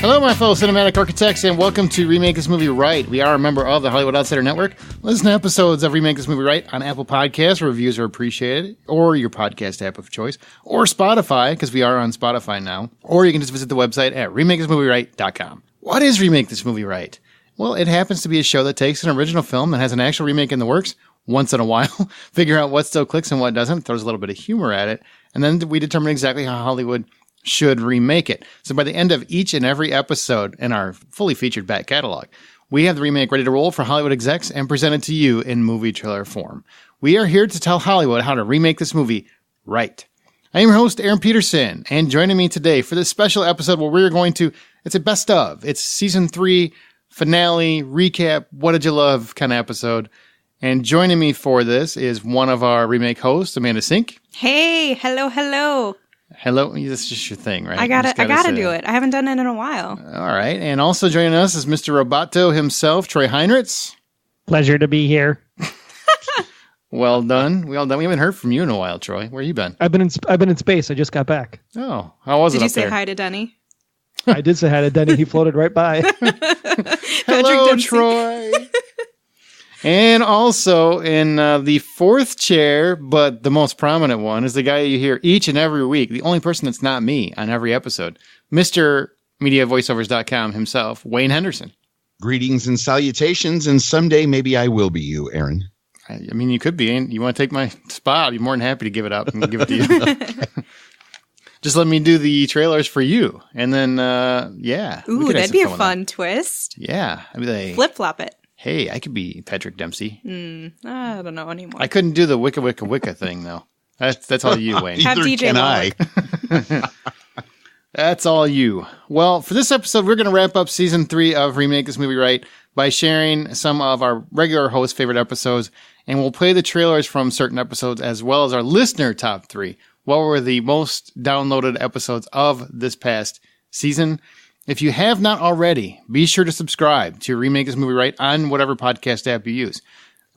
Hello, my fellow cinematic architects, and welcome to Remake This Movie Right. We are a member of the Hollywood Outsider Network. Listen to episodes of Remake This Movie Right on Apple Podcasts, where reviews are appreciated, or your podcast app of choice, or Spotify, because we are on Spotify now. Or you can just visit the website at RemakeThisMovieRight.com. What is Remake This Movie Right? Well, it happens to be a show that takes an original film that has an actual remake in the works once in a while, figure out what still clicks and what doesn't, throws a little bit of humor at it, and then we determine exactly how Hollywood should remake it. So by the end of each and every episode in our fully featured back catalog, we have the remake ready to roll for Hollywood execs and presented to you in movie trailer form. We are here to tell Hollywood how to remake this movie right. I am your host, Aaron Peterson, and joining me today for this special episode where we're going to, it's a best of, it's season 3 finale, recap, what did you love kind of episode. And joining me for this is one of our remake hosts, Amanda Sink. Hey, hello. Hello, that's just your thing, right? I gotta do it. I haven't done it in a while. All right, and also joining us is Mr. Roboto himself, Troy Heinritz. Pleasure to be here. Well done. We haven't heard from you in a while, Troy. Where you been? I've been in space. I just got back. Oh, how was it up there? Did you say hi to Denny? I did say hi to Denny. He floated right by. Hello, Troy. And also in the fourth chair, but the most prominent one, is the guy you hear each and every week, the only person that's not me on every episode, Mr. MediaVoiceovers.com himself, Wayne Henderson. Greetings and salutations, and someday maybe I will be you, Aaron. I mean, you could be. You want to take my spot, I'd be more than happy to give it up and give it to you. Just let me do the trailers for you. And then, yeah. Ooh, that'd be a fun twist. Yeah. I mean, flip-flop it. Hey, I could be Patrick Dempsey. I don't know anymore. I couldn't do the wicca thing, though. That's all you, Wayne. Have DJ can I. That's all you. Well, for this episode, we're going to wrap up season 3 of Remake This Movie Right by sharing some of our regular host favorite episodes, and we'll play the trailers from certain episodes as well as our listener top 3. What were the most downloaded episodes of this past season? If you have not already, be sure to subscribe to Remake This Movie Right on whatever podcast app you use.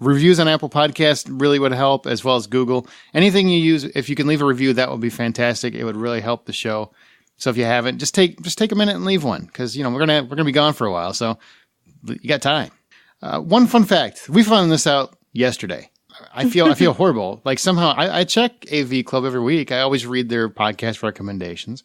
Reviews on Apple Podcasts really would help, as well as Google. Anything you use, if you can leave a review, that would be fantastic. It would really help the show. So if you haven't, just take a minute and leave one, because we're gonna be gone for a while, so you got time. One fun fact: we found this out yesterday. I feel horrible. Like somehow I check AV Club every week. I always read their podcast recommendations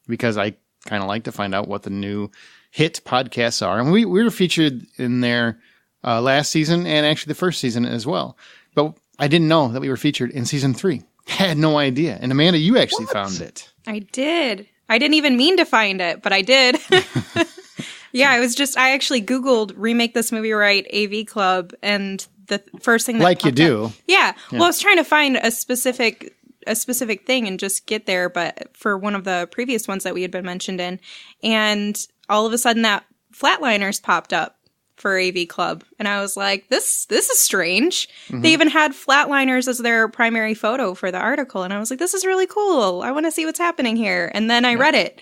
because I kind of like to find out what the new hit podcasts are. And we were featured in there last season and actually the first season as well. But I didn't know that we were featured in season 3. Had no idea. And Amanda, you actually found it. I did. I didn't even mean to find it, but I did. Yeah, I actually Googled Remake This Movie Right AV Club, and the first thing that like you do. up, yeah. Well, I was trying to find a specific thing and just get there, but for one of the previous ones that we had been mentioned in, and all of a sudden that Flatliners popped up for AV Club, and I was like, this is strange. Mm-hmm. They even had Flatliners as their primary photo for the article, and I was like, this is really cool. I want to see what's happening here. And then I read it,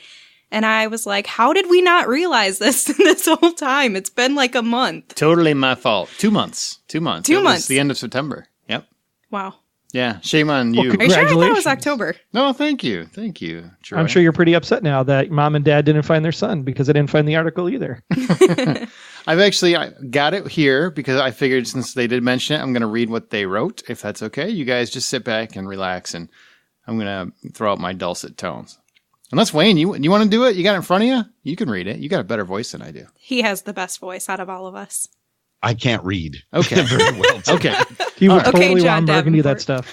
and I was like, how did we not realize this whole time? It's been like a month. Totally my fault. 2 months. 2 months. 2 months. It was the end of September. Yep. Wow. Yeah, shame on you. Are you sure? I thought it was October. No, thank you, Troy. I'm sure you're pretty upset now that mom and dad didn't find their son because they didn't find the article either. I got it here because I figured since they did mention it, I'm going to read what they wrote, if that's okay. You guys just sit back and relax, and I'm going to throw out my dulcet tones. Unless, Wayne, you want to do it? You got it in front of you? You can read it. You got a better voice than I do. He has the best voice out of all of us. I can't read. Okay. Very well. Okay. He would totally okay, John want Burgundy that Davenport.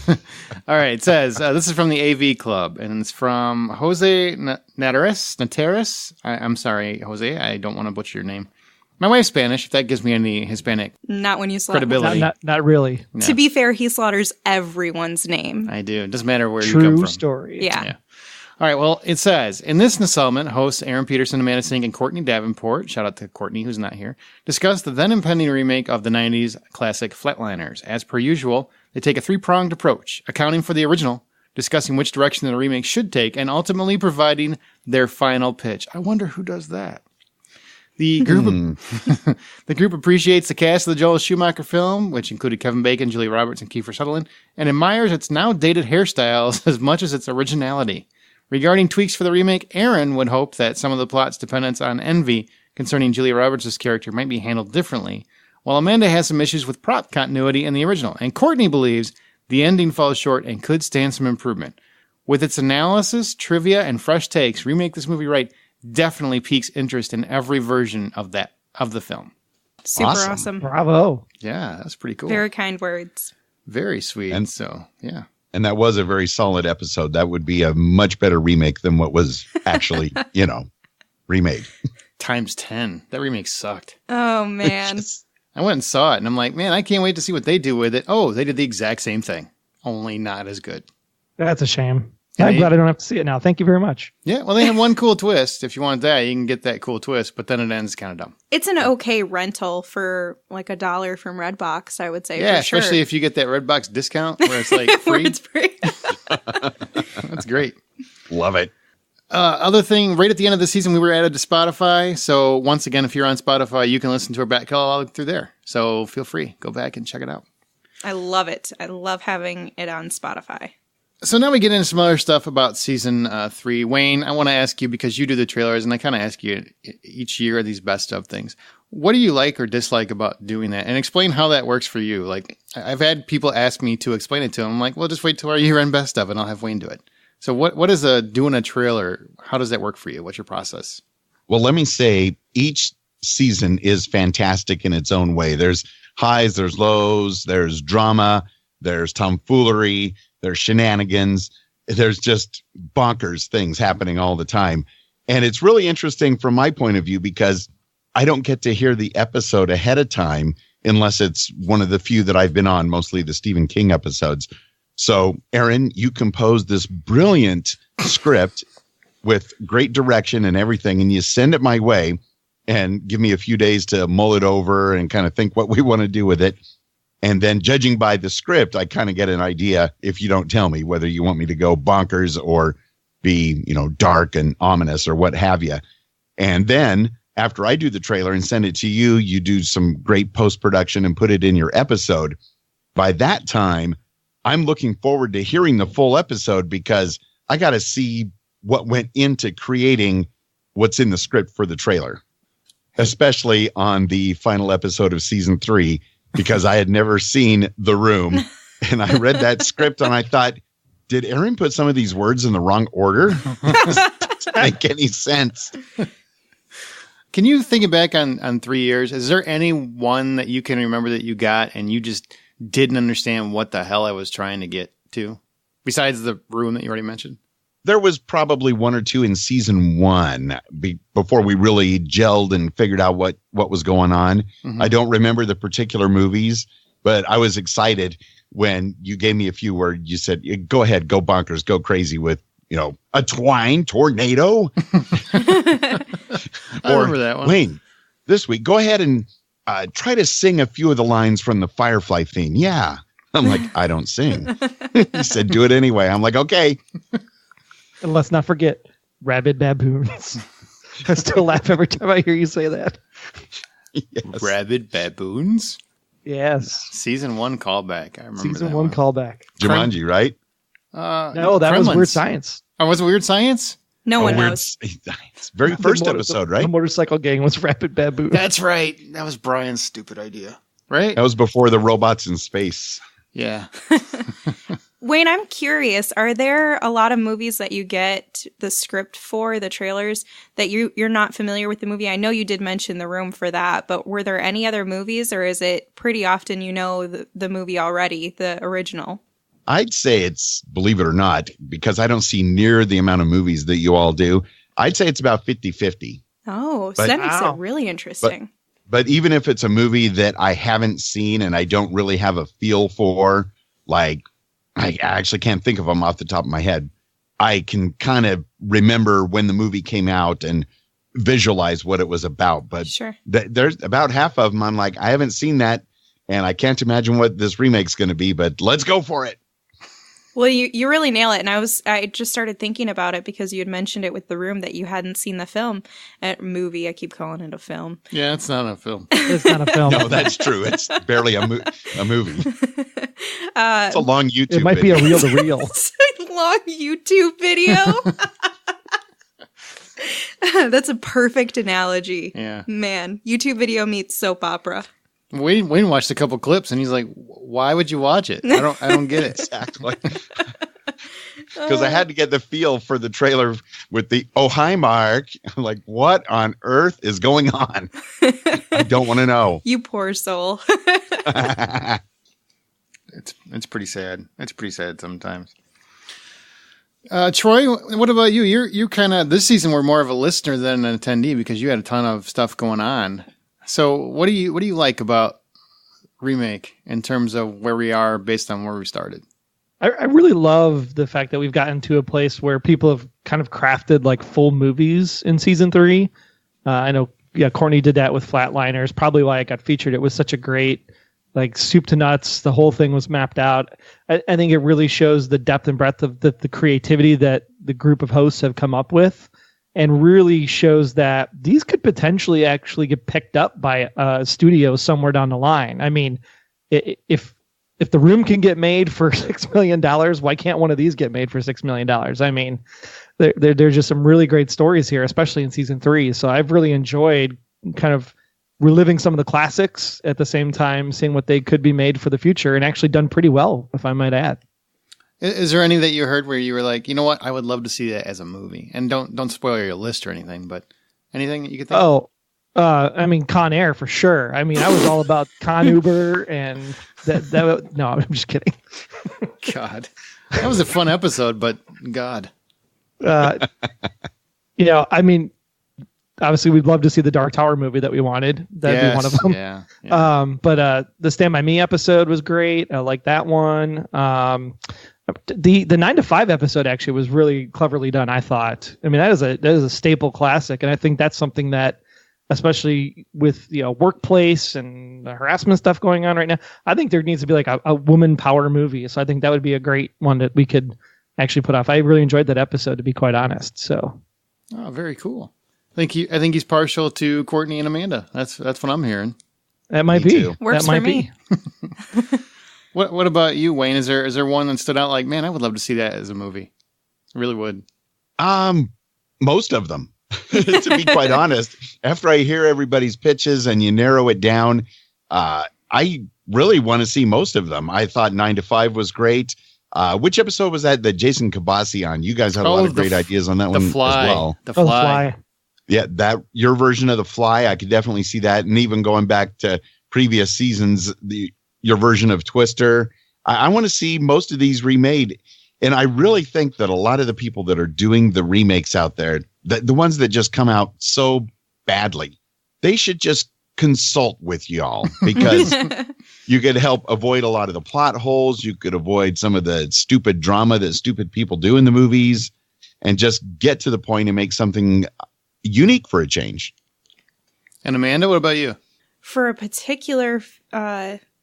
stuff. All right. It says, this is from the AV Club, and it's from Jose Nateris. I'm sorry, Jose. I don't want to butcher your name. My wife's Spanish, if that gives me any Hispanic Not when you slaughter. credibility. Not really. No. To be fair, he slaughters everyone's name. I do. It doesn't matter where you come from. True story. Yeah. All right, well, it says, in this installment, hosts Aaron Peterson, Amanda Sink, and Courtney Davenport, shout out to Courtney, who's not here, discuss the then impending remake of the 90s classic Flatliners. As per usual, they take a three-pronged approach, accounting for the original, discussing which direction the remake should take, and ultimately providing their final pitch. I wonder who does that. The group appreciates the cast of the Joel Schumacher film, which included Kevin Bacon, Julia Roberts, and Kiefer Sutherland, and admires its now dated hairstyles as much as its originality. Regarding tweaks for the remake, Aaron would hope that some of the plot's dependence on envy concerning Julia Roberts' character might be handled differently, while Amanda has some issues with plot continuity in the original, and Courtney believes the ending falls short and could stand some improvement. With its analysis, trivia, and fresh takes, Remake This Movie Right definitely piques interest in every version of the film. Super awesome. Bravo. Yeah, that's pretty cool. Very kind words. Very sweet. And so, yeah. And that was a very solid episode. That would be a much better remake than what was actually, remade. Times 10. That remake sucked. Oh, man. I went and saw it, and I'm like, man, I can't wait to see what they do with it. Oh, they did the exact same thing, only not as good. That's a shame. I'm glad I don't have to see it now. Thank you very much. Yeah, well, they have one cool twist. If you want that, you can get that cool twist, but then it ends kind of dumb. It's an okay rental for like $1 from Redbox, I would say. Yeah, for sure. especially if you get that Redbox discount where it's like free. Where it's free. That's great. Love it. Other thing, right at the end of the season, we were added to Spotify. So once again, if you're on Spotify, you can listen to our back catalog through there. So feel free. Go back and check it out. I love it. I love having it on Spotify. So now we get into some other stuff about season 3. Wayne, I want to ask you, because you do the trailers, and I kind of ask you each year these best of things. What do you like or dislike about doing that? And explain how that works for you. Like, I've had people ask me to explain it to them. I'm like, well, just wait till our year-end best of, and I'll have Wayne do it. So what is doing a trailer? How does that work for you? What's your process? Well, let me say each season is fantastic in its own way. There's highs, there's lows, there's drama, there's tomfoolery, there's shenanigans. There's just bonkers things happening all the time. And it's really interesting from my point of view because I don't get to hear the episode ahead of time unless it's one of the few that I've been on, mostly the Stephen King episodes. So, Aaron, you composed this brilliant script with great direction and everything, and you send it my way and give me a few days to mull it over and kind of think what we want to do with it. And then judging by the script, I kind of get an idea, if you don't tell me, whether you want me to go bonkers or be, dark and ominous or what have you. And then after I do the trailer and send it to you, you do some great post-production and put it in your episode. By that time, I'm looking forward to hearing the full episode because I got to see what went into creating what's in the script for the trailer, especially on the final episode of season 3. Because I had never seen The Room, and I read that script and I thought, did Aaron put some of these words in the wrong order? Doesn't make any sense. Can you think back on 3 years? Is there any one that you can remember that you got and you just didn't understand what the hell I was trying to get to? Besides The Room that you already mentioned? There was probably 1 or 2 in season 1 before we really gelled and figured out what was going on. Mm-hmm. I don't remember the particular movies, but I was excited when you gave me a few where you said, go ahead, go bonkers, go crazy with, a twine tornado. I remember that one. Wayne, this week, go ahead and try to sing a few of the lines from the Firefly theme. Yeah. I'm like, I don't sing. He said, do it anyway. I'm like, okay. And let's not forget rabid baboons. I still laugh every time I hear you say that. Yes. Rabid baboons? Yes. Season 1 callback. I remember Season 1 callback. Jumanji, right? No, that was Weird Science. Oh, was it Weird Science? No one knows. Very first episode, right? The motorcycle gang was rabid baboons. That's right. That was Brian's stupid idea. Right? That was before the robots in space. Yeah. Wayne, I'm curious, are there a lot of movies that you get the script for, the trailers, that you're not familiar with the movie? I know you did mention The Room for that, but were there any other movies, or is it pretty often the movie already, the original? I'd say it's, believe it or not, because I don't see near the amount of movies that you all do, I'd say it's about 50-50. Oh, so that makes it really interesting. But even if it's a movie that I haven't seen and I don't really have a feel for, like, I actually can't think of them off the top of my head. I can kind of remember when the movie came out and visualize what it was about. But sure. There's about half of them. I'm like, I haven't seen that, and I can't imagine what this remake's going to be, but let's go for it. Well, you really nail it. And I just started thinking about it because you had mentioned it with The Room that you hadn't seen the film. Movie, I keep calling it a film. Yeah, it's not a film. It's not a film. No, that's true. It's barely a movie. It's a long YouTube video. It might be a reel-to-reel. It's a long YouTube video. That's a perfect analogy. Yeah. Man, YouTube video meets soap opera. Wayne watched a couple clips and he's like, "Why would you watch it? I don't get it." Exactly. Because I had to get the feel for the trailer with the "Oh hi Mark." I'm like, what on earth is going on? I don't want to know. You poor soul. It's pretty sad. It's pretty sad sometimes. Troy, what about you? You kind of this season were more of a listener than an attendee because you had a ton of stuff going on. So what do you like about Remake in terms of where we are based on where we started? I really love the fact that we've gotten to a place where people have kind of crafted like full movies in season 3. I know, Courtney did that with Flatliners. Probably why it got featured. It was such a great, like, soup to nuts. The whole thing was mapped out. I think it really shows the depth and breadth of the creativity that the group of hosts have come up with, and really shows that these could potentially actually get picked up by a studio somewhere down the line. I mean, if the Room can get made for $6 million, why can't one of these get made for $6 million? I mean, there's just some really great stories here, especially in season 3. So I've really enjoyed kind of reliving some of the classics at the same time, seeing what they could be made for the future, and actually done pretty well, if I might add. Is there any that you heard where you were like, you know what, I would love to see that as a movie? And don't spoil your list or anything, but anything that you could think of? I mean, Con Air for sure. I mean, I was all about Con Uber and that. No, I'm just kidding. God, that was a fun episode, but God. I mean, obviously we'd love to see the Dark Tower movie that we wanted. That'd be one of them. Yeah. But the Stand By Me episode was great. I like that one. The 9 to 5 episode actually was really cleverly done, I thought. I mean, that is a staple classic, and I think that's something that, especially with workplace and the harassment stuff going on right now, I think there needs to be like a woman power movie. So I think that would be a great one that we could actually put off. I really enjoyed that episode, to be quite honest. So, very cool. I think he's partial to Courtney and Amanda. That's what I'm hearing. That might be. Works that for might me. Be. What about you, Wayne? Is there one that stood out like, man, I would love to see that as a movie? I really would. Most of them. To be quite honest, after I hear everybody's pitches and you narrow it down, I really want to see most of them. I thought 9 to 5 was great. Which episode was that Jason Kabasi on? You guys had a lot of great ideas on that one as well. The Fly. Yeah, that your version of The Fly, I could definitely see that. And even going back to previous seasons, your version of Twister. I want to see most of these remade. And I really think that a lot of the people that are doing the remakes out there, the ones that just come out so badly, they should just consult with y'all, because you could help avoid a lot of the plot holes. You could avoid some of the stupid drama that stupid people do in the movies, and just get to the point and make something unique for a change. And Amanda, what about you? For a particular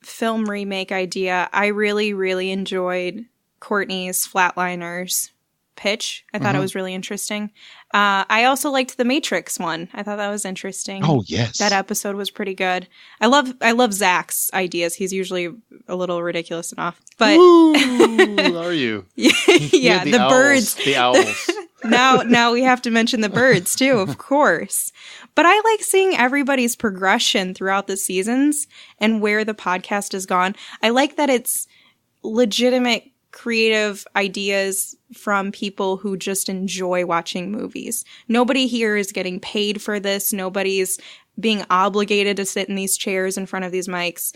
film remake idea, I really, really enjoyed Courtney's Flatliners pitch. I thought it was really interesting. I also liked the Matrix one. I thought that was interesting. Oh, yes. That episode was pretty good. I love Zach's ideas. He's usually a little ridiculous and off. But Ooh, are you? Yeah, the owls, birds. The owls. Now we have to mention the birds too, of course. But I like seeing everybody's progression throughout the seasons and where the podcast has gone. I like that it's legitimate creative ideas from people who just enjoy watching movies. Nobody here is getting paid for this. Nobody's being obligated to sit in these chairs in front of these mics.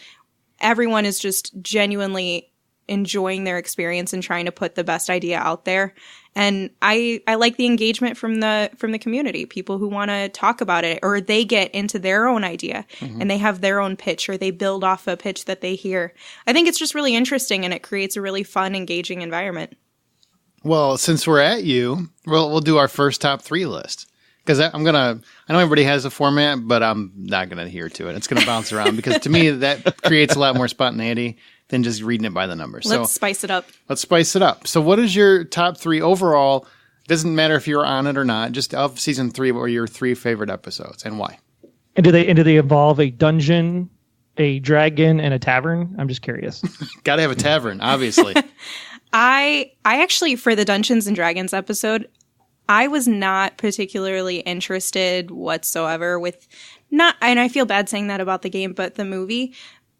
Everyone is just genuinely enjoying their experience and trying to put the best idea out there. And I like the engagement from the community, people who want to talk about it, or they get into their own idea and they have their own pitch, or they build off a pitch that they hear. I think it's just really interesting, and it creates a really fun, engaging environment. Well, since we're at you, we'll do our first top 3 list. Because I know everybody has a format, but I'm not going to adhere to it. It's going to bounce around, because to me that creates a lot more spontaneity than just reading it by the numbers. Let's spice it up. Let's spice it up. So what is your top 3 overall? Doesn't matter if you're on it or not, just of season 3, what were your 3 favorite episodes and why? And do they involve a dungeon, a dragon, and a tavern? I'm just curious. Got to have a tavern, obviously. I actually, for the Dungeons and Dragons episode, I was not particularly interested whatsoever with and I feel bad saying that about the game, but the movie.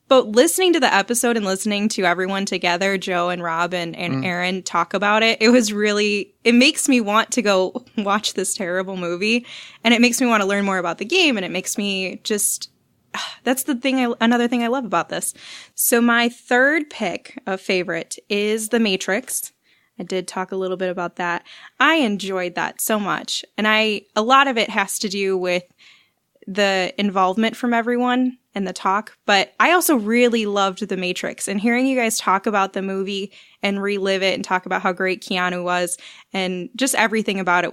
But listening to the episode and listening to everyone together, Joe and Rob and Aaron talk about it, it makes me want to go watch this terrible movie. And it makes me want to learn more about the game. And it makes me that's another thing I love about this. So my third pick of favorite is The Matrix. I did talk a little bit about that. I enjoyed that so much. And a lot of it has to do with the involvement from everyone and the talk, but I also really loved The Matrix, and hearing you guys talk about the movie and relive it and talk about how great Keanu was and just everything about it it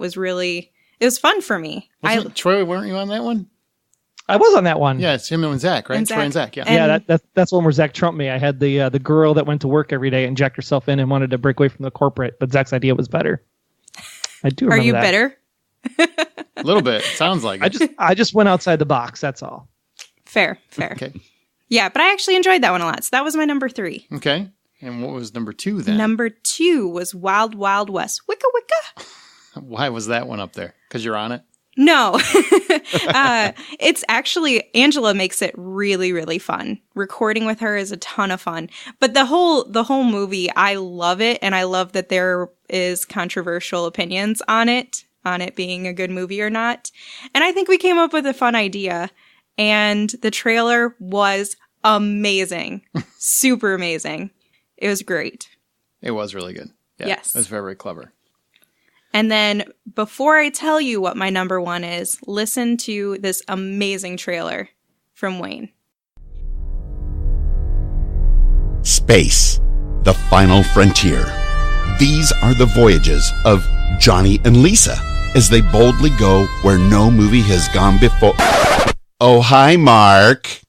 was fun for me. Troy, weren't you on that one? I was on that one. Yeah, it's him and Zach, right? Troy and Zach, yeah. Yeah, that's the one where Zach trumped me. I had the girl that went to work every day and jacked herself in and wanted to break away from the corporate, but Zach's idea was better. I do remember Are you that. bitter? A little bit. Sounds like it. I just went outside the box. That's all. Fair. Okay. Yeah, but I actually enjoyed that one a lot. So that was my number 3. Okay. And what was number 2 then? Number 2 was Wild Wild West. Wicca Wicca. Why was that one up there? Because you're on it? No. It's actually, Angela makes it really, really fun. Recording with her is a ton of fun. But the whole movie, I love it. And I love that there is controversial opinions on it being a good movie or not. And I think we came up with a fun idea. And the trailer was amazing. Super amazing. It was great. It was really good. Yeah, yes. It was very, very clever. And then before I tell you what my number 1 is, listen to this amazing trailer from Wayne. Space, the final frontier. These are the voyages of Johnny and Lisa as they boldly go where no movie has gone before. Oh, hi, Mark.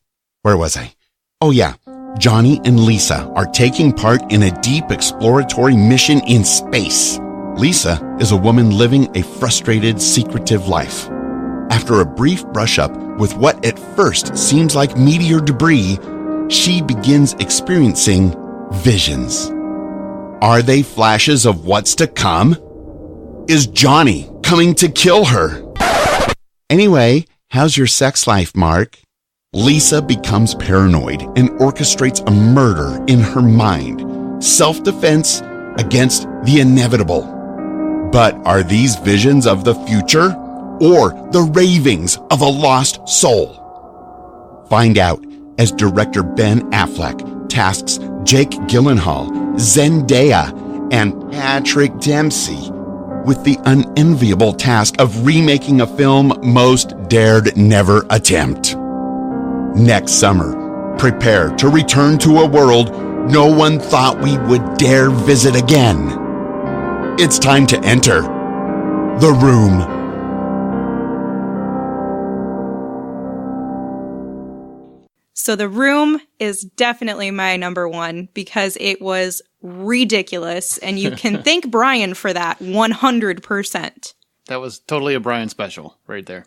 Where was I? Oh, yeah. Johnny and Lisa are taking part in a deep exploratory mission in space. Lisa is a woman living a frustrated, secretive life. After a brief brush-up with what at first seems like meteor debris, she begins experiencing visions. Are they flashes of what's to come? Is Johnny coming to kill her? Anyway, how's your sex life, Mark? Lisa becomes paranoid and orchestrates a murder in her mind. Self-defense against the inevitable. But are these visions of the future or the ravings of a lost soul? Find out as director Ben Affleck tasks Jake Gyllenhaal, Zendaya, and Patrick Dempsey with the unenviable task of remaking a film most dared never attempt. Next summer, prepare to return to a world no one thought we would dare visit again. It's time to enter The Room. So The Room is definitely my number 1 because it was ridiculous. And you can thank Brian for that 100%. That was totally a Brian special right there.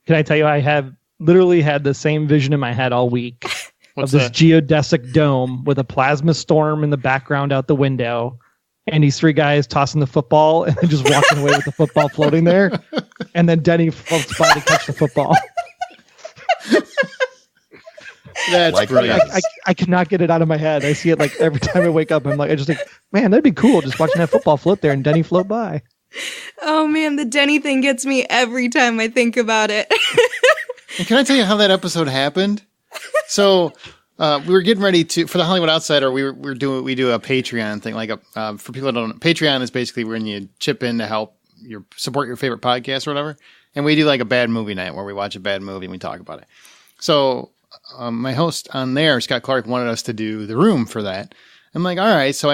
Can I tell you, I have literally had the same vision in my head all week of this that? geodesic dome with a plasma storm in the background out the window. And these 3 guys tossing the football and then just walking away with the football floating there. And then Denny floats by to catch the football. That's Like brilliant. I cannot get it out of my head. I see it like every time I wake up. I'm like, I just think, man, that'd be cool just watching that football float there and Denny float by. Oh man, the Denny thing gets me every time I think about it. And can I tell you how that episode happened? So we were getting ready for the Hollywood Outsider. We do a Patreon thing. Like for people that don't know, Patreon is basically when you chip in to help support your favorite podcast or whatever. And we do like a bad movie night where we watch a bad movie and we talk about it. So my host on there, Scott Clark, wanted us to do The Room for that. I'm like, all right. So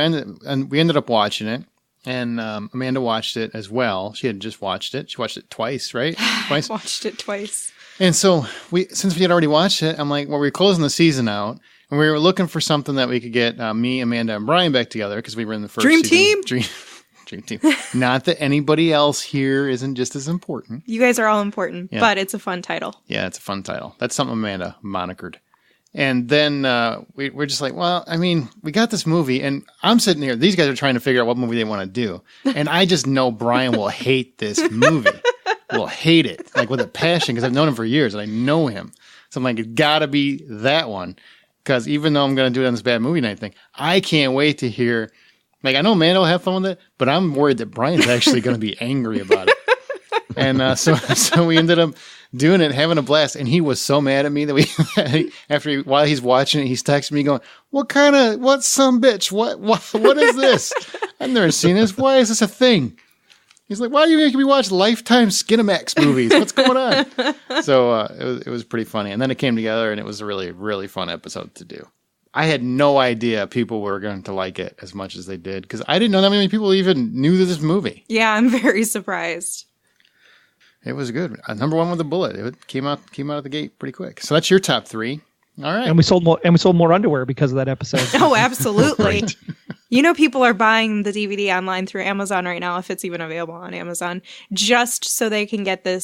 we ended up watching it. And Amanda watched it as well. She had just watched it. She watched it twice, right? Twice. Watched it twice. And so since we had already watched it, I'm like, well, we're closing the season out, and we were looking for something that we could get me, Amanda, and Brian back together because we were in the first Dream season. team. Dream team. Not that anybody else here isn't just as important. You guys are all important, Yeah. but it's a fun title. Yeah, it's a fun title. That's something Amanda monikered. And then we're just like, well, I mean, we got this movie, and I'm sitting here. These guys are trying to figure out what movie they want to do. And I just know Brian will hate this movie. Will hate it, like with a passion, because I've known him for years, and I know him. So I'm like, it's got to be that one. Because even though I'm going to do it on this bad movie night thing, I can't wait to hear. Like, I know Amanda will have fun with it, but I'm worried that Brian's actually going to be angry about it. And so we ended up doing it, having a blast. And he was so mad at me that while he's watching it, he's texting me going, what's some bitch? What is this? I've never seen this. Why is this a thing? He's like, why are you making me watch Lifetime Skinamax movies? What's going on? So it was pretty funny. And then it came together, and it was a really, really fun episode to do. I had no idea people were going to like it as much as they did, because I didn't know that many people even knew this movie. Yeah, I'm very surprised. It was good. Number one with a bullet. It came out of the gate pretty quick. So that's your top three. All right. And we sold more underwear because of that episode. Oh, absolutely. Right. You know, people are buying the DVD online through Amazon right now, if it's even available on Amazon, just so they can get the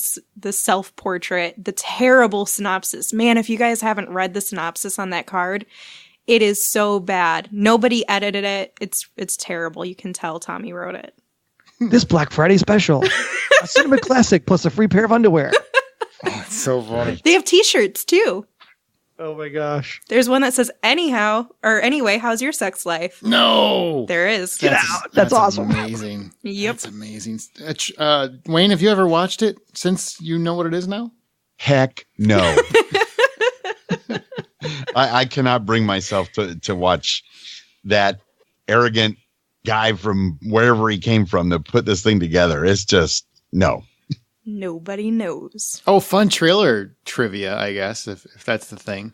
self-portrait, the terrible synopsis. Man, if you guys haven't read the synopsis on that card, it is so bad. Nobody edited it. It's terrible. You can tell Tommy wrote it. This Black Friday special, a cinema classic plus a free pair of underwear. Oh, it's so funny. They have T-shirts too. Oh my gosh! There's one that says "Anyhow" or "Anyway, how's your sex life?" No, there is. Get out! That's awesome. Amazing. Yep, that's amazing. Wayne, have you ever watched it since you know what it is now? Heck no. I cannot bring myself to watch that arrogant guy from wherever he came from to put this thing together. It's just no. Nobody knows. Oh, fun trailer trivia, I guess, if that's the thing.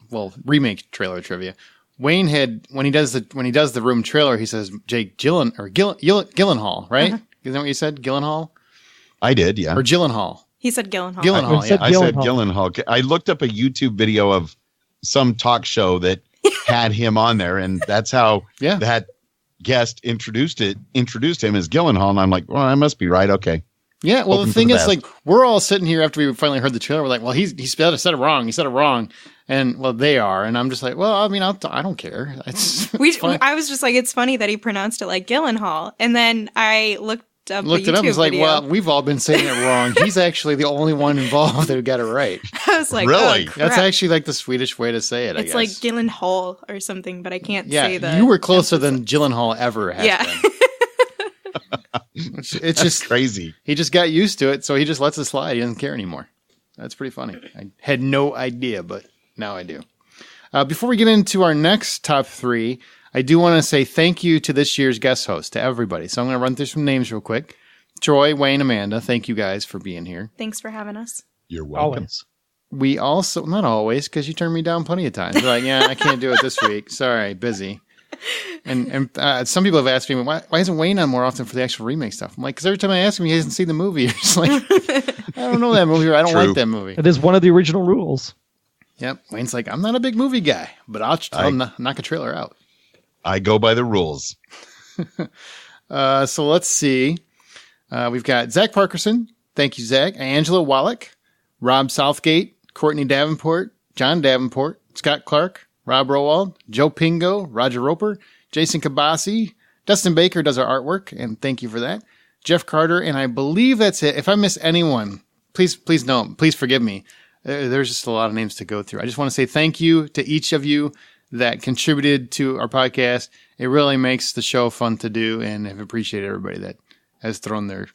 Well, remake trailer trivia. Wayne had when he does the Room trailer, he says Jake Gyllenhaal, right? Uh-huh. Isn't that what you said? Gyllenhaal? I did, yeah. Or Gyllenhaal. He said Gyllenhaal. Gyllenhaal, I said yeah. I said Gyllenhaal. I looked up a YouTube video of some talk show that had him on there, and that's how that guest introduced him as Gyllenhaal, and I'm like, well, I must be right. Okay. Yeah, well, Hoping the thing for the is, best. like, we're all sitting here after we finally heard the trailer. We're like, well, he said it wrong. He said it wrong. And, well, they are. And I'm just like, well, I mean, I don't care. It's fine. I was just like, it's funny that he pronounced it like Gyllenhaal. And then I looked it up. It's like, well, we've all been saying it wrong. He's actually the only one involved that got it right. I was like, Really? oh, crap. That's actually like the Swedish way to say it, I guess. It's like Gyllenhaal or something, but I can't say that. You were closer than Gyllenhaal ever has been. It's just crazy. He just got used to it, so he just lets it slide. He doesn't care anymore. That's pretty funny. I had no idea, but now I do. Before we get into our next top three, I do want to say thank you to this year's guest host, to everybody. So I'm going to run through some names real quick. Troy, Wayne, Amanda, thank you guys for being here. Thanks for having us. You're welcome. Always. We also, not always, because you turned me down plenty of times. You're like, yeah, I can't do it this week. Sorry, busy. And some people have asked me, why isn't Wayne on more often for the actual remake stuff? I'm like, because every time I ask him, he hasn't seen the movie. It's like, I don't know that movie, or I don't True. like that movie. It is one of the original rules. Yep. Wayne's like, I'm not a big movie guy, but I'll knock a trailer out. I go by the rules. So let's see. We've got Zach Parkerson. Thank you, Zach. Angela Wallach, Rob Southgate, Courtney Davenport, John Davenport, Scott Clark, Rob Rowald, Joe Pingo, Roger Roper, Jason Kabasi, Dustin Baker does our artwork, and thank you for that. Jeff Carter, and I believe that's it. If I miss anyone, please forgive me. There's just a lot of names to go through. I just want to say thank you to each of you that contributed to our podcast. It really makes the show fun to do, and I've appreciated everybody that has thrown their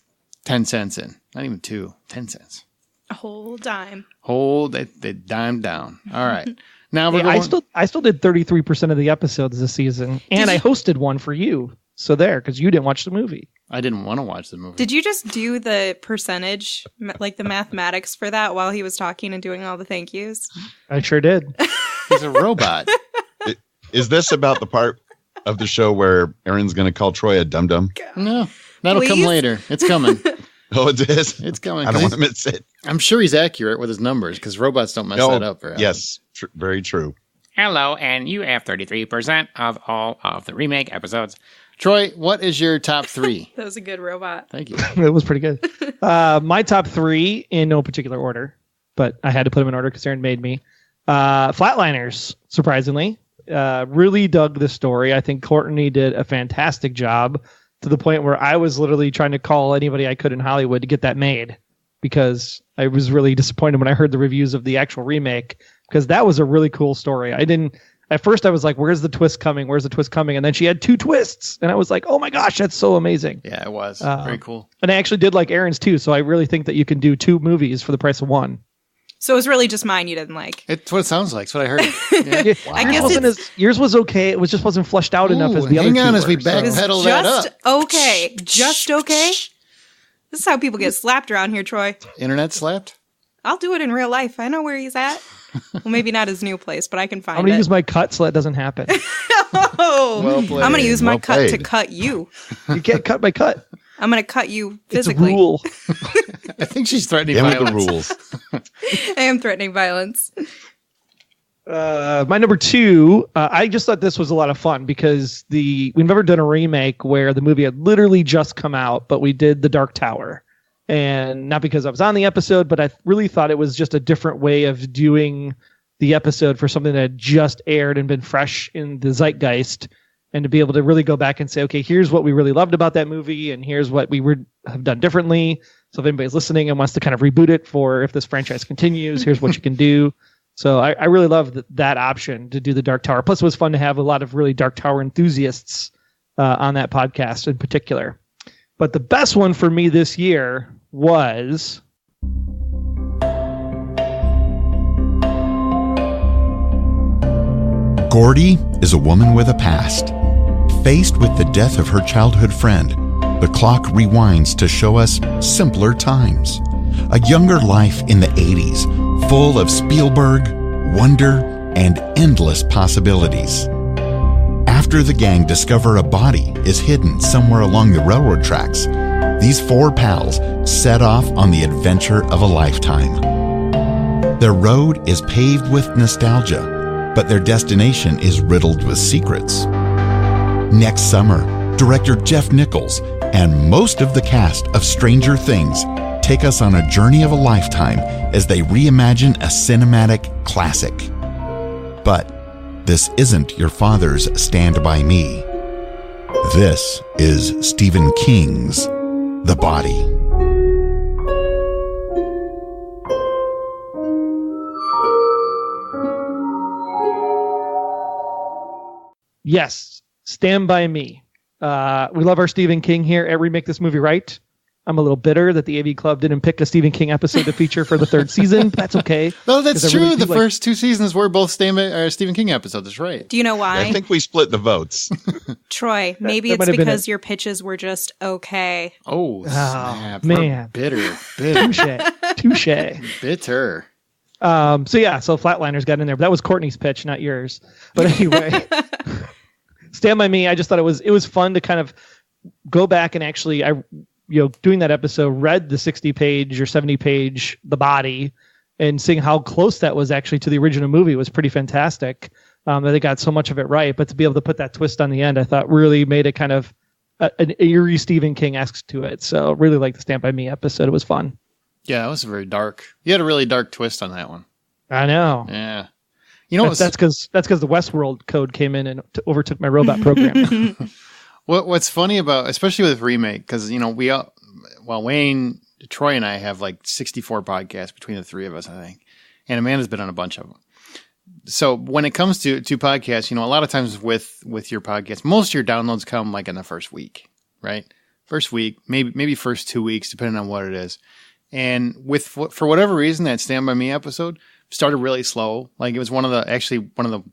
10 cents in. Not even 10 cents. A whole dime. Hold that dime down. All right. Now we're Yeah, going. I still did 33% of the episodes this season, and I hosted one for you. So there, because you didn't watch the movie. I didn't want to watch the movie. Did you just do the percentage, like the mathematics for that while he was talking and doing all the thank yous? I sure did. He's a robot. Is this about the part of the show where Aaron's going to call Troy a dum-dum? No, that'll come Please? later. It's coming. Oh, it is? It's coming. I don't want to miss it. I'm sure he's accurate with his numbers because robots don't mess that up very often. Yes, very true. Hello, and you have 33% of all of the remake episodes. Troy, what is your top three? That was a good robot. Thank you. It was pretty good. My top three, in no particular order, but I had to put them in order because Aaron made me. Flatliners, surprisingly. Really dug the story. I think Courtney did a fantastic job to the point where I was literally trying to call anybody I could in Hollywood to get that made, because I was really disappointed when I heard the reviews of the actual remake, because that was a really cool story. At first I was like, where's the twist coming? Where's the twist coming? And then she had 2 twists. And I was like, oh my gosh, that's so amazing. Yeah, it was. Very cool. And I actually did like Aaron's too. So I really think that you can do 2 movies for the price of 1. So it was really just mine you didn't like. It's what it sounds like. It's what I heard. Yeah. Wow. I guess yours was okay. It just wasn't fleshed out enough as the other 2 hang on as we were, backpedal that up. Okay. Just okay. This is how people get slapped around here, Troy. Internet slapped? I'll do it in real life. I know where he's at. Well, maybe not his new place, but I can find it. I'm going to use my cut so that doesn't happen. I'm going to use my cut to cut you. You can't cut my cut. I'm going to cut you physically. It's a rule. I think she's threatening violence. The rules. I am threatening violence. My number 2, I just thought this was a lot of fun because we've never done a remake where the movie had literally just come out, but we did The Dark Tower. And not because I was on the episode, but I really thought it was just a different way of doing the episode for something that had just aired and been fresh in the zeitgeist, and to be able to really go back and say, okay, here's what we really loved about that movie, and here's what we have done differently. So if anybody's listening and wants to kind of reboot it for if this franchise continues, here's what you can do. So I really love that option to do the Dark Tower. Plus, it was fun to have a lot of really Dark Tower enthusiasts on that podcast in particular. But the best one for me this year was Gordy is a woman with a past. Faced with the death of her childhood friend, the clock rewinds to show us simpler times. A younger life in the 80s, full of Spielberg, wonder, and endless possibilities. After the gang discover a body is hidden somewhere along the railroad tracks, these 4 pals set off on the adventure of a lifetime. Their road is paved with nostalgia, but their destination is riddled with secrets. Next summer, director Jeff Nichols and most of the cast of Stranger Things take us on a journey of a lifetime as they reimagine a cinematic classic. But this isn't your father's Stand By Me. This is Stephen King's The Body. Yes, Stand By Me. We love our Stephen King here at Remake This Movie Right. I'm a little bitter that the AV Club didn't pick a Stephen King episode to feature for the 3rd season, but that's okay. No, that's true. Really the first 2 seasons were both Stephen King episodes. That's right. Do you know why? I think we split the votes. Troy, maybe it's because your pitches were just okay. Oh, snap. Man. Bitter. Touche. Bitter. So Flatliners got in there, but that was Courtney's pitch, not yours. But anyway, Stand By Me, I just thought it was fun to kind of go back and actually, doing that episode, read the 60-page or 70-page The Body, and seeing how close that was actually to the original movie was pretty fantastic. That they got so much of it right, but to be able to put that twist on the end, I thought really made it kind of an eerie Stephen King-esque to it. So really like the Stand By Me episode. It was fun. Yeah, it was very dark. You had a really dark twist on that one. I know. Yeah. You know, that's because the Westworld code came in and overtook my robot program. What's funny about, especially with Remake, because, Wayne, Troy, and I have like 64 podcasts between the 3 of us, I think. And Amanda's been on a bunch of them. So when it comes to podcasts, a lot of times with your podcast, most of your downloads come like in the first week, right? First week, maybe first 2 weeks, depending on what it is. And for whatever reason, that Stand By Me episode started really slow. Like it was one of the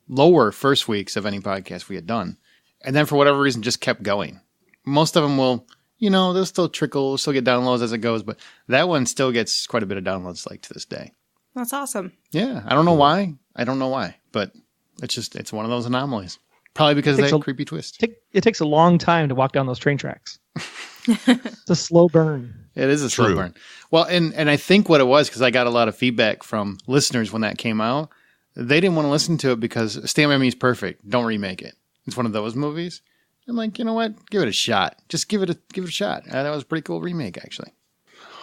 lower first weeks of any podcast we had done. And then for whatever reason, just kept going. Most of them will, they'll still trickle, still get downloads as it goes. But that one still gets quite a bit of downloads like to this day. That's awesome. Yeah. I don't know why. But it's one of those anomalies. Probably because of that creepy twist. It takes a long time to walk down those train tracks. It's a slow burn. It is a slow burn. Well, and I think what it was, because I got a lot of feedback from listeners when that came out, they didn't want to listen to it because Stand By Me is perfect. Don't remake it. It's one of those movies. I'm like, you know what? Give it a shot. Just give it a shot. That was a pretty cool remake, actually.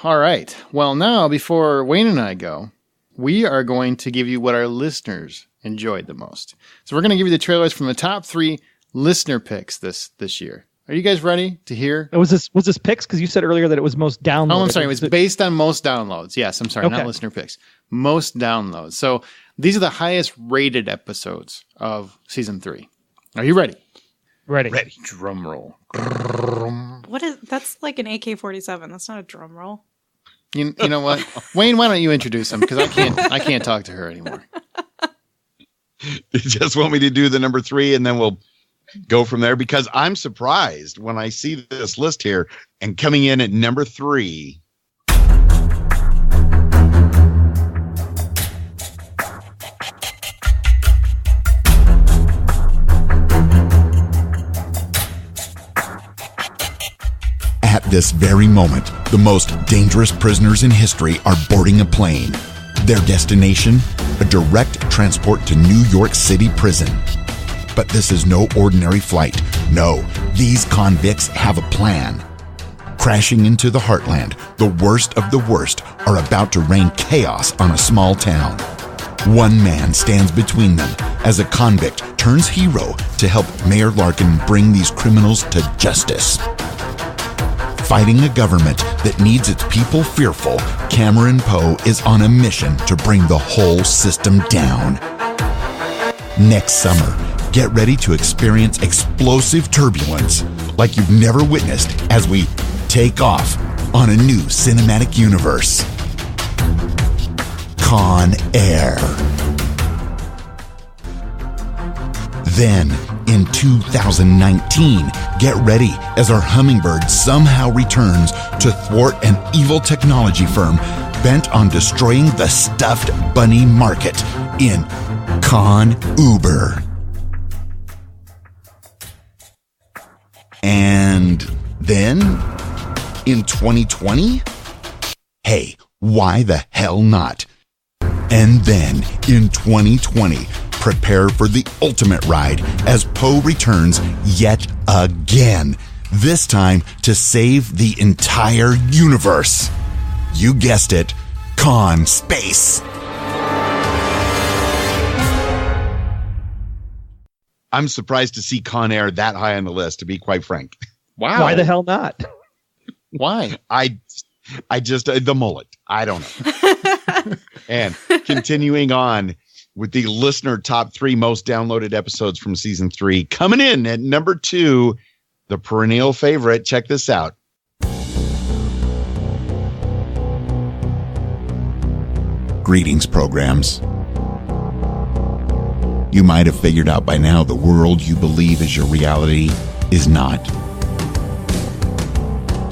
All right. Well, now, before Wayne and I go, we are going to give you what our listeners enjoyed the most. So we're going to give you the trailers from the top 3 listener picks this year. Are you guys ready to hear? Was this picks? Because you said earlier that it was most downloaded. Oh, I'm sorry. It was based on most downloads. Yes, I'm sorry. Okay. Not listener picks. Most downloads. So these are the highest rated episodes of season 3. Are you ready? Ready. Drum roll. That's like an AK-47. That's not a drum roll. You know what? Wayne, why don't you introduce him? Because I can't talk to her anymore. You just want me to do the number 3 and then we'll go from there? Because I'm surprised when I see this list here, and coming in at number 3. At this very moment, the most dangerous prisoners in history are boarding a plane. Their destination, a direct transport to New York City prison. But this is no ordinary flight. No, these convicts have a plan. Crashing into the heartland, the worst of the worst are about to rain chaos on a small town. One man stands between them as a convict turns hero to help Mayor Larkin bring these criminals to justice. Fighting a government that needs its people fearful, Cameron Poe is on a mission to bring the whole system down. Next summer, get ready to experience explosive turbulence like you've never witnessed as we take off on a new cinematic universe. Con Air. Then, in 2019, get ready as our hummingbird somehow returns to thwart an evil technology firm bent on destroying the stuffed bunny market in Con Uber. And then, in 2020? Hey, why the hell not? And then, in 2020, prepare for the ultimate ride as Poe returns yet again, this time to save the entire universe. You guessed it, Con Space. I'm surprised to see Con Air that high on the list, to be quite frank. Wow. Why the hell not? Why? I just, the mullet. I don't know. And continuing on with the listener top 3 most downloaded episodes from season 3, coming in at number 2, the perennial favorite. Check this out. Greetings, programs. You might have figured out by now the world you believe is your reality is not.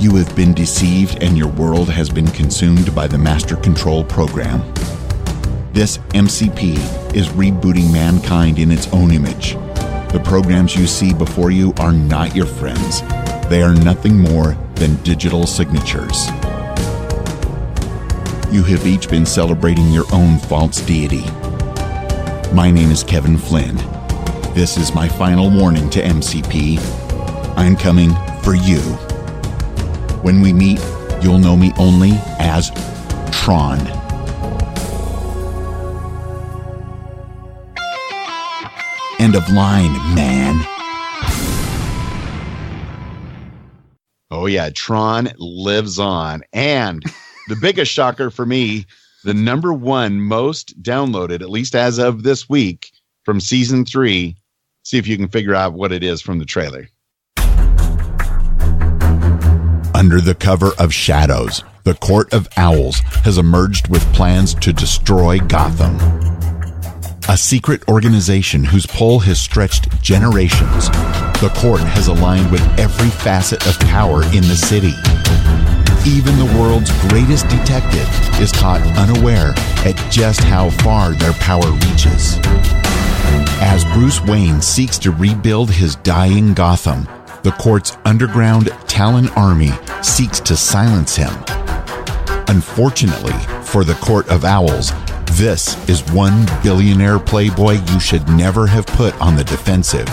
You have been deceived and your world has been consumed by the Master Control program. This MCP is rebooting mankind in its own image. The programs you see before you are not your friends. They are nothing more than digital signatures. You have each been celebrating your own false deity. My name is Kevin Flynn. This is my final warning to MCP. I'm coming for you. When we meet, you'll know me only as Tron. End of line, man. Oh yeah, Tron lives on. And the biggest shocker for me, the number 1 most downloaded, at least as of this week, from season 3. See if you can figure out what it is from the trailer. Under the cover of shadows, the Court of Owls has emerged with plans to destroy Gotham. A secret organization whose pull has stretched generations, the court has aligned with every facet of power in the city. Even the world's greatest detective is caught unaware at just how far their power reaches. As Bruce Wayne seeks to rebuild his dying Gotham, the court's underground Talon army seeks to silence him. Unfortunately for the Court of Owls, this is one billionaire playboy you should never have put on the defensive.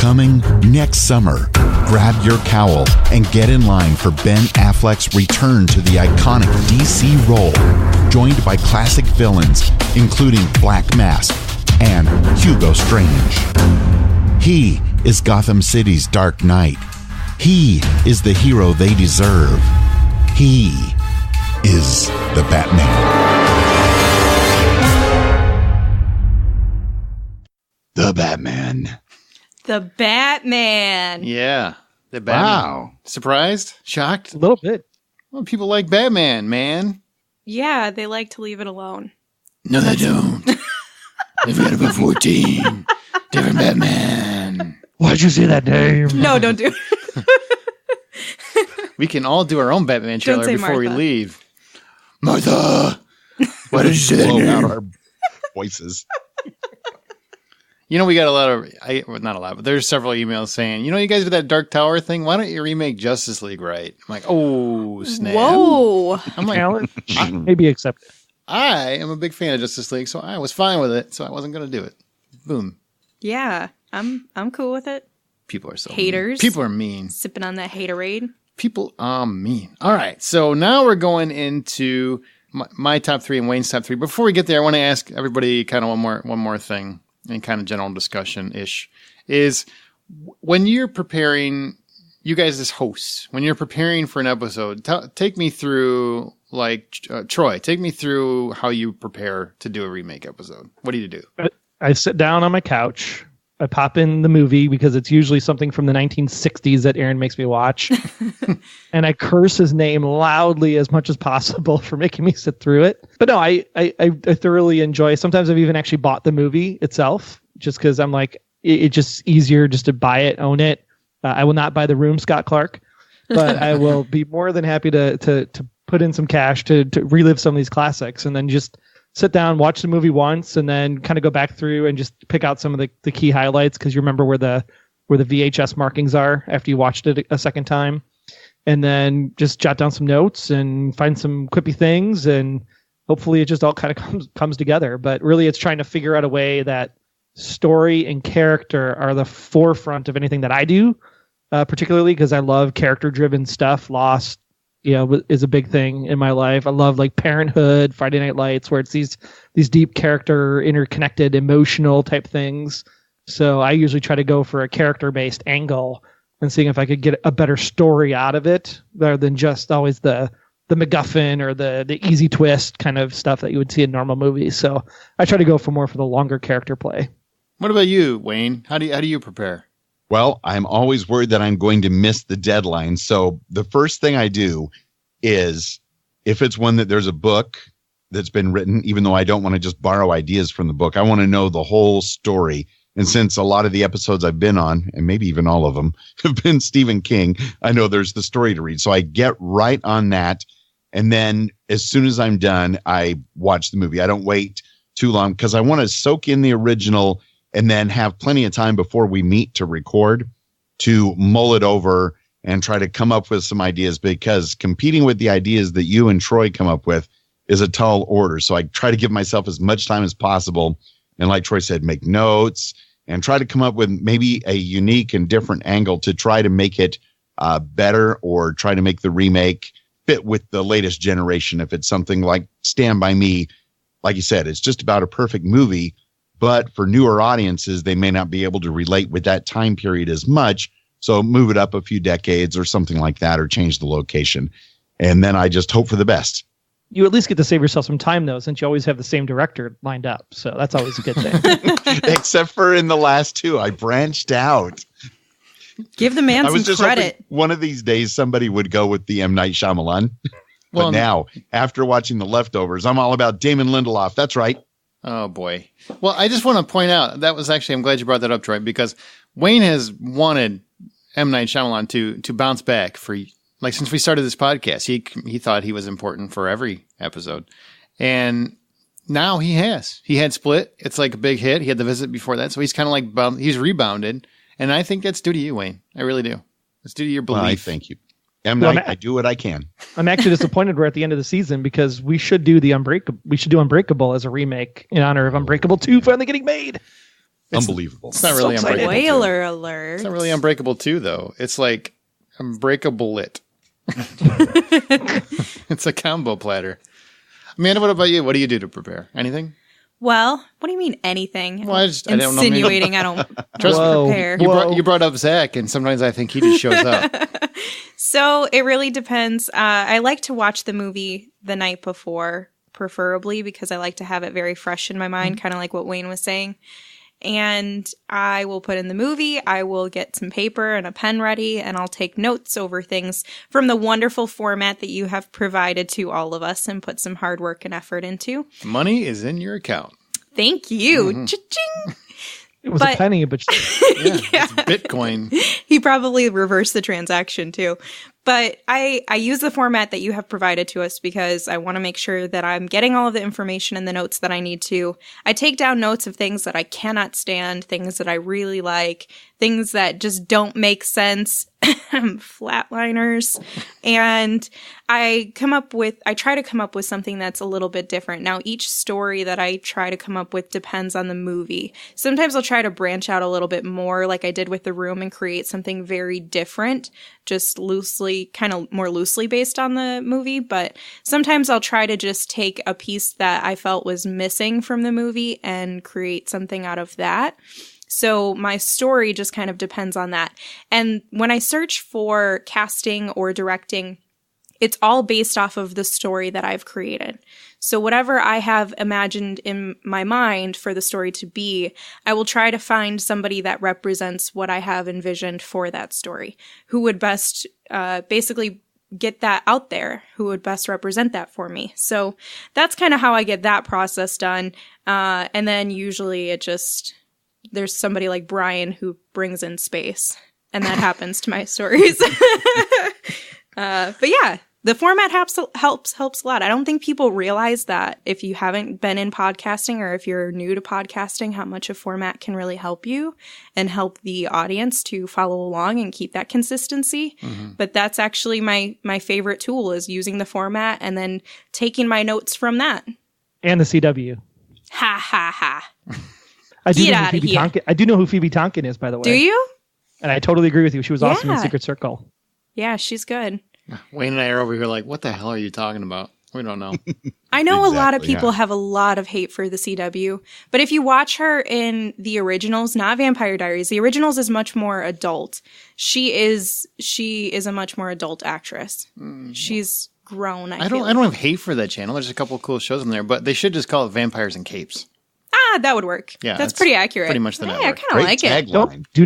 Coming next summer. Grab your cowl and get in line for Ben Affleck's return to the iconic DC role, joined by classic villains including Black Mask and Hugo Strange. He is Gotham City's Dark Knight. He is the hero they deserve. He is the Batman. The Batman. The Batman. Yeah. The Batman. Wow. Surprised? Shocked? A little bit. Well, people like Batman, man. Yeah, they like to leave it alone. No, they don't. They've got about 14 different Batman. Why'd you say that name? No, don't do it. We can all do our own Batman Don't trailer say before we Martha. leave. Martha! Why did you say that Blow out name? our voices. You know, we got a lot of, well, not a lot, but there's several emails saying, you know, you guys did that Dark Tower thing. Why don't you remake Justice League right? I'm like, oh, snap. Whoa. I'm like, Challenge? Maybe accept it. I am a big fan of Justice League, so I was fine with it, so I wasn't going to do it. Boom. Yeah, I'm cool with it. People are so Haters. mean. People are mean. Sipping on that haterade. People are mean. All right, so now we're going into my top three and Wayne's top three. Before we get there, I want to ask everybody kind of one more thing, and kind of general discussion-ish, is when you're preparing, you guys as hosts, when you're preparing for an episode, take me through, like, Troy, take me through how you prepare to do a remake episode. What do you do? I sit down on my couch. I pop in the movie because it's usually something from the 1960s that Aaron makes me watch. And I curse his name loudly as much as possible for making me sit through it. But no, I thoroughly enjoy. Sometimes I've even actually bought the movie itself just because I'm like, it's just easier just to buy it, own it. I will not buy the room, Scott Clark, but I will be more than happy to put in some cash to relive some of these classics and then just sit down, watch the movie once, and then kind of go back through and just pick out some of the key highlights because you remember where the VHS markings are after you watched it a second time, and then just jot down some notes and find some quippy things, and hopefully it just all kind of comes together. But really, it's trying to figure out a way that story and character are the forefront of anything that I do, particularly because I love character-driven stuff. Lost, is a big thing in my life. I love like Parenthood, Friday Night Lights, where it's these deep character, interconnected, emotional type things. So I usually try to go for a character-based angle and seeing if I could get a better story out of it, rather than just always the MacGuffin or the easy twist kind of stuff that you would see in normal movies. So I try to go for the longer character play. What about you, Wayne? How do you prepare? Well, I'm always worried that I'm going to miss the deadline. So the first thing I do is, if it's one that there's a book that's been written, even though I don't want to just borrow ideas from the book, I want to know the whole story. And since a lot of the episodes I've been on, and maybe even all of them, have been Stephen King, I know there's the story to read. So I get right on that. And then as soon as I'm done, I watch the movie. I don't wait too long because I want to soak in the original and then have plenty of time before we meet to record to mull it over and try to come up with some ideas, because competing with the ideas that you and Troy come up with is a tall order. So I try to give myself as much time as possible. And like Troy said, make notes and try to come up with maybe a unique and different angle to try to make it better, or try to make the remake fit with the latest generation. If it's something like Stand By Me, like you said, it's just about a perfect movie, but for newer audiences, they may not be able to relate with that time period as much. So move it up a few decades or something like that, or change the location. And then I just hope for the best. You at least get to save yourself some time, though, since you always have the same director lined up. So that's always a good thing. Except for in the last two, I branched out. Give the man I was some just credit. hoping one of these days somebody would go with the M. Night Shyamalan. But now, after watching The Leftovers, I'm all about Damon Lindelof. That's right. Oh, boy. Well, I just want to point out, that was actually, I'm glad you brought that up, Troy, because Wayne has wanted M. Night Shyamalan to bounce back for, like, since we started this podcast. He thought he was important for every episode. And now he has. He had Split. It's like a big hit. He had The Visit before that. So he's kind of like, he's rebounded. And I think that's due to you, Wayne. I really do. It's due to your belief. Well, thank you. M. Night, I do what I can. I'm actually disappointed we're at the end of the season, because we should do Unbreakable as a remake in honor of Unbreakable 2 finally getting made. Unbelievable. It's not really Unbreakable 2. Spoiler alert. It's not really Unbreakable 2, though. It's like Unbreakable It. It's a combo platter. Amanda, what about you? What do you do to prepare? Anything? Well, what do you mean anything? Well, I don't know. Insinuating I don't Trust me. prepare. You brought up Zach, and sometimes I think he just shows up. So it really depends. I like to watch the movie the night before, preferably, because I like to have it very fresh in my mind, kind of like what Wayne was saying. And I will put in the movie, I will get some paper and a pen ready, and I'll take notes over things from the wonderful format that you have provided to all of us and put some hard work and effort into. Money is in your account. Thank you. Cha-ching. It was a penny, but It's Bitcoin. He probably reversed the transaction too. But I use the format that you have provided to us because I want to make sure that I'm getting all of the information and the notes that I need to. I take down notes of things that I cannot stand, things that I really like, things that just don't make sense, flatliners. And I try to come up with something that's a little bit different. Now, each story that I try to come up with depends on the movie. Sometimes I'll try to branch out a little bit more like I did with The Room and create something very different, just more loosely based on the movie. But sometimes I'll try to just take a piece that I felt was missing from the movie and create something out of that. So my story just kind of depends on that. And when I search for casting or directing, it's all based off of the story that I've created. So whatever I have imagined in my mind for the story to be, I will try to find somebody that represents what I have envisioned for that story, who would best basically get that out there, who would best represent that for me. So that's kind of how I get that process done. And then usually there's somebody like Brian who brings in space, and that happens to my stories. But yeah, the format helps a lot. I don't think people realize that if you haven't been in podcasting or if you're new to podcasting, how much a format can really help you and help the audience to follow along and keep that consistency. Mm-hmm. But that's actually my favorite tool, is using the format and then taking my notes from that. And the CW. Ha ha ha. I do know who Phoebe Tonkin is, by the way. Do you? And I totally agree with you. She was awesome in Secret Circle. Yeah, she's good. Wayne and I are over here like, what the hell are you talking about? We don't know. I know a lot of people have a lot of hate for the CW, but if you watch her in the originals, not Vampire Diaries, the originals is much more adult. She is a much more adult actress. She's grown. I don't have hate for that channel. There's a couple of cool shows in there, but they should just call it Vampires and Capes. That would work. Yeah, that's pretty accurate. Pretty much the network. I kind of like it. Do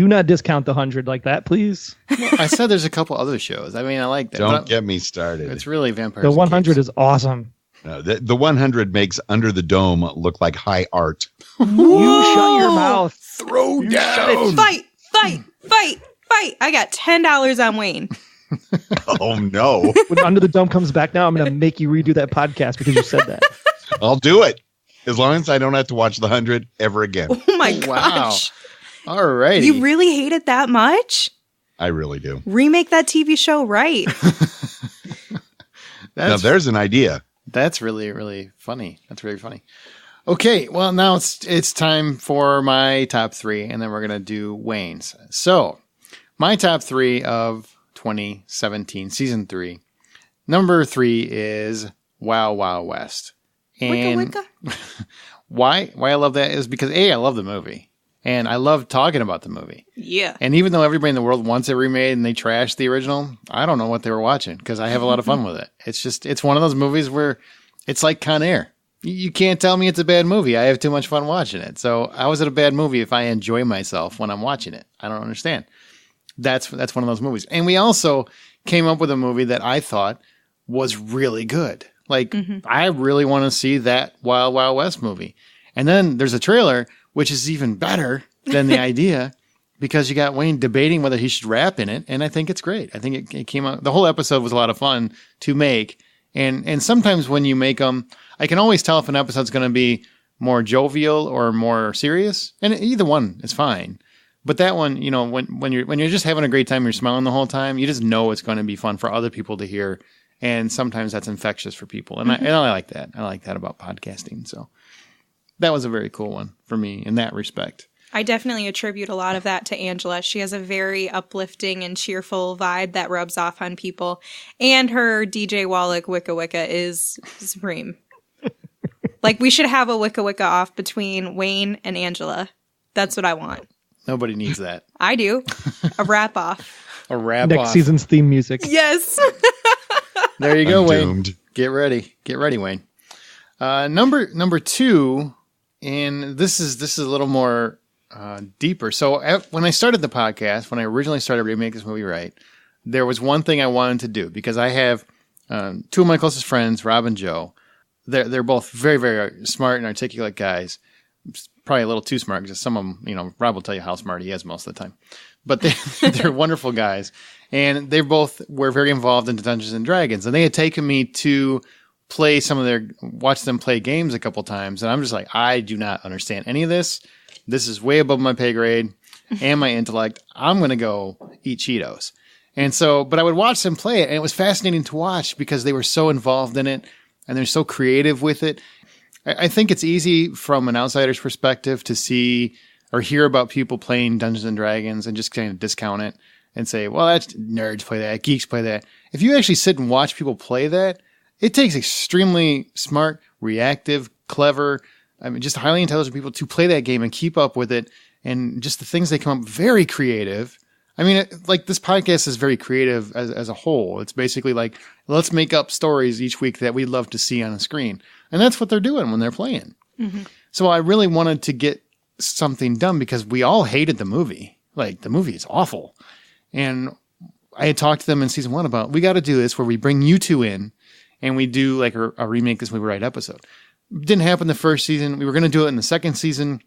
not discount the 100 like that, please. Well, I said there's a couple other shows. I mean, I like that. Don't get me started. It's really Vampires. The 100 is awesome. No, the 100 makes Under the Dome look like high art. You shut your mouth. Throw down. Fight. I got $10 on Wayne. Oh, no. When Under the Dome comes back now, I'm going to make you redo that podcast because you said that. I'll do it. As long as I don't have to watch the 100 ever again. Oh my gosh. Wow. All right. You really hate it that much? I really do. Remake that TV show right. Now there's an idea. That's really, really funny. That's really funny. Okay. Well, now it's time for my top 3, and then we're going to do Wayne's. So my top 3 of 2017, season 3. Number 3 is Wild Wild West. And Wicca. why I love that is because I love the movie and I love talking about the movie. Yeah. And even though everybody in the world wants it remade and they trash the original, I don't know what they were watching because I have a lot of fun with it. It's one of those movies where it's like Con Air. You can't tell me it's a bad movie. I have too much fun watching it. So how is it a bad movie if I enjoy myself when I'm watching it? I don't understand. That's one of those movies. And we also came up with a movie that I thought was really good. Like, I really want to see that Wild Wild West movie. And then there's a trailer, which is even better than the idea, because you got Wayne debating whether he should rap in it. And I think it's great. I think it came out. The whole episode was a lot of fun to make. And sometimes when you make them, I can always tell if an episode's going to be more jovial or more serious. And either one is fine. But that one, you know, when you're just having a great time, you're smiling the whole time, you just know it's going to be fun for other people to hear. And sometimes that's infectious for people. And I like that. I like that about podcasting. So that was a very cool one for me in that respect. I definitely attribute a lot of that to Angela. She has a very uplifting and cheerful vibe that rubs off on people. And her DJ Wallach Wicca Wicca is supreme. Like, we should have a Wicca Wicca off between Wayne and Angela. That's what I want. Nobody needs that. I do. A wrap off. A wrap Next off. season's theme music. Yes. There you go, I'm Wayne. doomed. Get ready, Wayne. Number 2, and this is a little more deeper. So when I started the podcast, when I originally started Remake This Movie Right, there was one thing I wanted to do because I have 2 of my closest friends, Rob and Joe. They're both very, very smart and articulate guys. Probably a little too smart because some of them, Rob will tell you how smart he is most of the time. But they're wonderful guys. And they both were very involved in Dungeons and Dragons. And they had taken me to play watch them play games a couple times. And I'm just like, I do not understand any of this. This is way above my pay grade and my intellect. I'm going to go eat Cheetos. And so, but I would watch them play it. And it was fascinating to watch because they were so involved in it and they're so creative with it. I think it's easy from an outsider's perspective to see or hear about people playing Dungeons and Dragons and just kind of discount it and say, well, that's nerds play that, geeks play that. If you actually sit and watch people play that, it takes extremely smart, reactive, clever, just highly intelligent people to play that game and keep up with it. And just the things they come up, very creative. I mean, like this podcast is very creative as a whole. It's basically like, let's make up stories each week that we'd love to see on a screen. And that's what they're doing when they're playing. Mm-hmm. So I really wanted to get something done because we all hated the movie. Like, the movie is awful. And I had talked to them in season 1 about, we got to do this where we bring you 2 in and we do like a Remake This Movie Right episode. Didn't happen the first season. We were going to do it in the second season.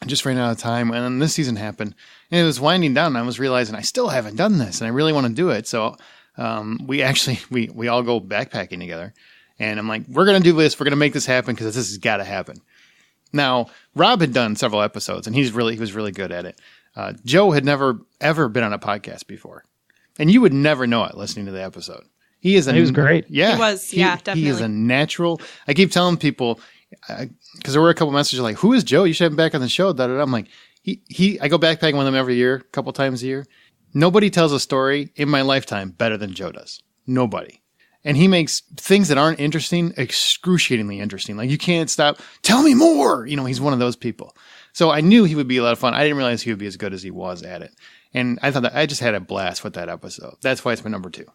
I just ran out of time. And then this season happened. And it was winding down. And I was realizing I still haven't done this. And I really want to do it. So we all go backpacking together. And I'm like, we're going to do this. We're going to make this happen because this has got to happen. Now, Rob had done several episodes. And he was really good at it. Joe had never, ever been on a podcast before. And you would never know it listening to the episode. He was great. Yeah. He was, definitely. He is a natural. I keep telling people, because there were a couple messages like, who is Joe? You should have him back on the show. Da, da, da. I'm like, I go backpacking with him every year, a couple times a year. Nobody tells a story in my lifetime better than Joe does. Nobody. And he makes things that aren't interesting excruciatingly interesting. Like, you can't stop. Tell me more. He's one of those people. So I knew he would be a lot of fun. I didn't realize he would be as good as he was at it. And I thought that I just had a blast with that episode. That's why it's my number 2.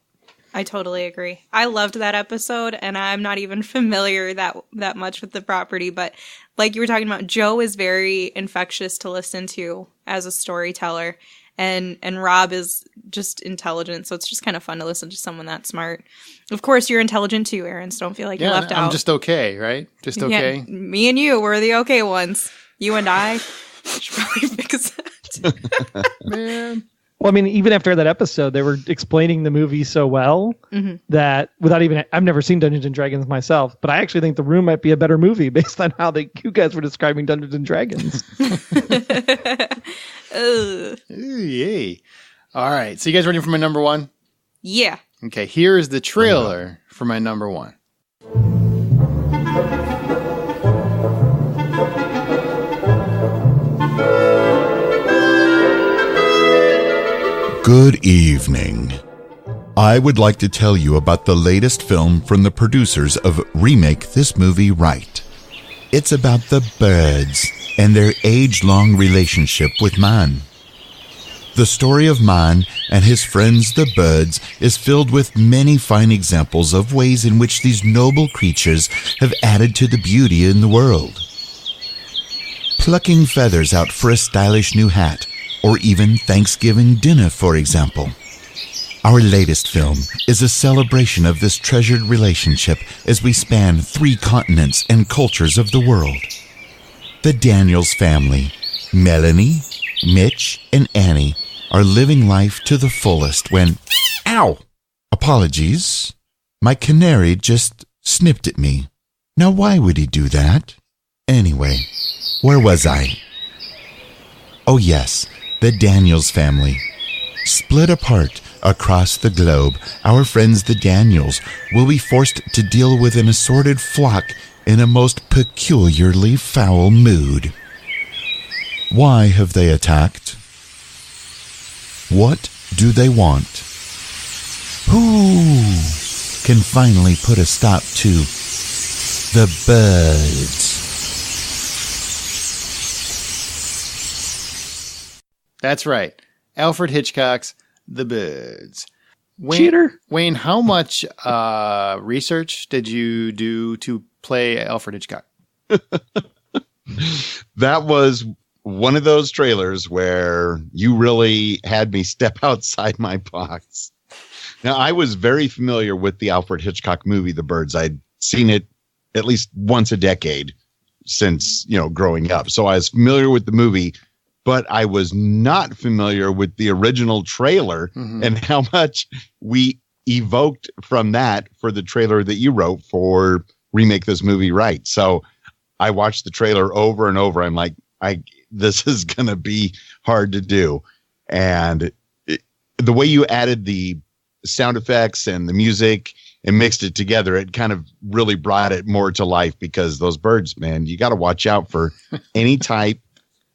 I totally agree. I loved that episode, and I'm not even familiar that much with the property, but like you were talking about, Joe is very infectious to listen to as a storyteller, and Rob is just intelligent, so it's just kind of fun to listen to someone that smart. Of course, you're intelligent too, Aaron, so don't feel like you're left out. I'm just okay, right? Just okay? Yeah, me and you, we're the okay ones. You and I should probably fix that. Man. Well, I mean, even after that episode, they were explaining the movie so well that I've never seen Dungeons and Dragons myself, but I actually think The Room might be a better movie based on how you guys were describing Dungeons and Dragons. Ooh, yay. All right. So you guys ready for my number 1? Yeah. Okay. Here is the trailer for my number 1. Good evening. I would like to tell you about the latest film from the producers of Remake This Movie Right. It's about the birds and their age-long relationship with man. The story of man and his friends the birds is filled with many fine examples of ways in which these noble creatures have added to the beauty in the world. Plucking feathers out for a stylish new hat, or even Thanksgiving dinner, for example. Our latest film is a celebration of this treasured relationship as we span 3 continents and cultures of the world. The Daniels family, Melanie, Mitch, and Annie, are living life to the fullest when... Ow! Apologies. My canary just snipped at me. Now why would he do that? Anyway, where was I? Oh yes, the Daniels family. Split apart across the globe, our friends the Daniels will be forced to deal with an assorted flock in a most peculiarly foul mood. Why have they attacked? What do they want? Who can finally put a stop to the birds? That's right. Alfred Hitchcock's The Birds. Cheater. Wayne, how much research did you do to play Alfred Hitchcock? That was one of those trailers where you really had me step outside my box. Now, I was very familiar with the Alfred Hitchcock movie, The Birds. I'd seen it at least once a decade since, growing up. So I was familiar with the movie, but I was not familiar with the original trailer and how much we evoked from that for the trailer that you wrote for Remake This Movie Right. So I watched the trailer over and over. I'm like, this is going to be hard to do. And the way you added the sound effects and the music and mixed it together, it kind of really brought it more to life, because those birds, man, you got to watch out for any type,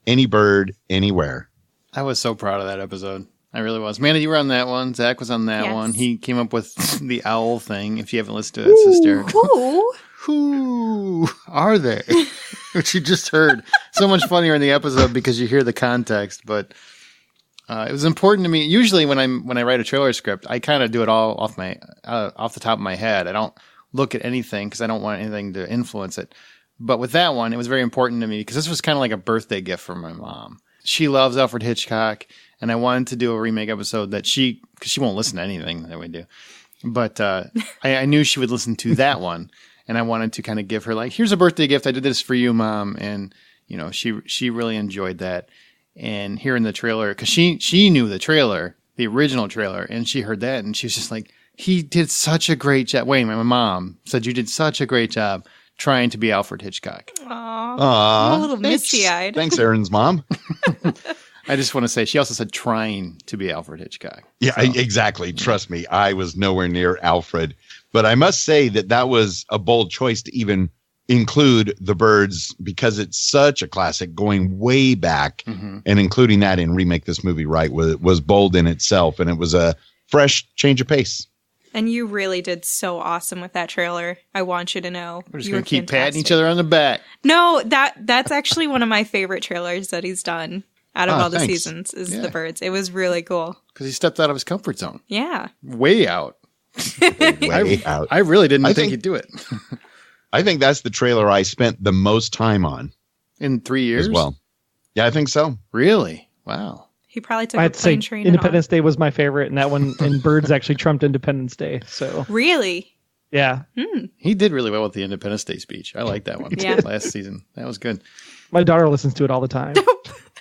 any bird, anywhere. I was so proud of that episode. I really was. Amanda, you were on that one. Zach was on that one. He came up with the owl thing. If you haven't listened to it, it's hysterical. Who are they? Which you just heard. So much funnier in the episode because you hear the context. But it was important to me. Usually when I write a trailer script, I kind of do it all off the top of my head. I don't look at anything because I don't want anything to influence it. But with that one, it was very important to me because this was kind of like a birthday gift from my mom. She loves Alfred Hitchcock, and I wanted to do a remake episode that because she won't listen to anything that we do. But I knew she would listen to that one, and I wanted to kind of give her like, here's a birthday gift. I did this for you, Mom. And, she really enjoyed that. And hearing the trailer, because she knew the trailer, the original trailer, and she heard that, and she was just like, he did such a great job. Wait, my mom said you did such a great job trying to be Alfred Hitchcock. Aww. I'm a little misty-eyed. Thanks, Aaron's mom. I just want to say, she also said trying to be Alfred Hitchcock. Yeah, so. Exactly. Trust me, I was nowhere near Alfred. But I must say that was a bold choice to even include The Birds, because it's such a classic going way back, and including that in Remake This Movie Right was bold in itself, and it was a fresh change of pace. And you really did so awesome with that trailer. I want you to know. We're just going to keep patting each other on the back. No, that's actually one of my favorite trailers that he's done out of all the seasons is The Birds. It was really cool. Because he stepped out of his comfort zone. Yeah. Way out. Way out. I really didn't think he'd do it. I think that's the trailer I spent the most time on. In 3 years? As well. Yeah, I think so. Really? Wow. He probably took a plane train. Independence Day was my favorite, and that one and Birds actually trumped Independence Day. So really, yeah, he did really well with the Independence Day speech. I like that one. Last season, that was good. My daughter listens to it all the time.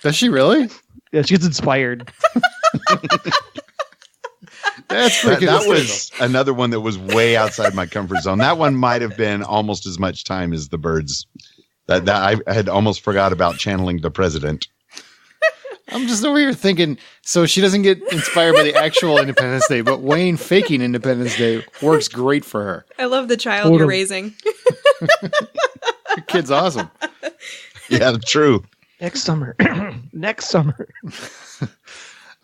Does she really? Yeah, she gets inspired. That was another one that was way outside my comfort zone. That one might have been almost as much time as The Birds. That I had almost forgot about channeling the president. I'm just over here thinking, so she doesn't get inspired by the actual Independence Day, but Wayne faking Independence Day works great for her. I love the child you're raising. Your kid's awesome. Yeah, true. Next summer. Next summer.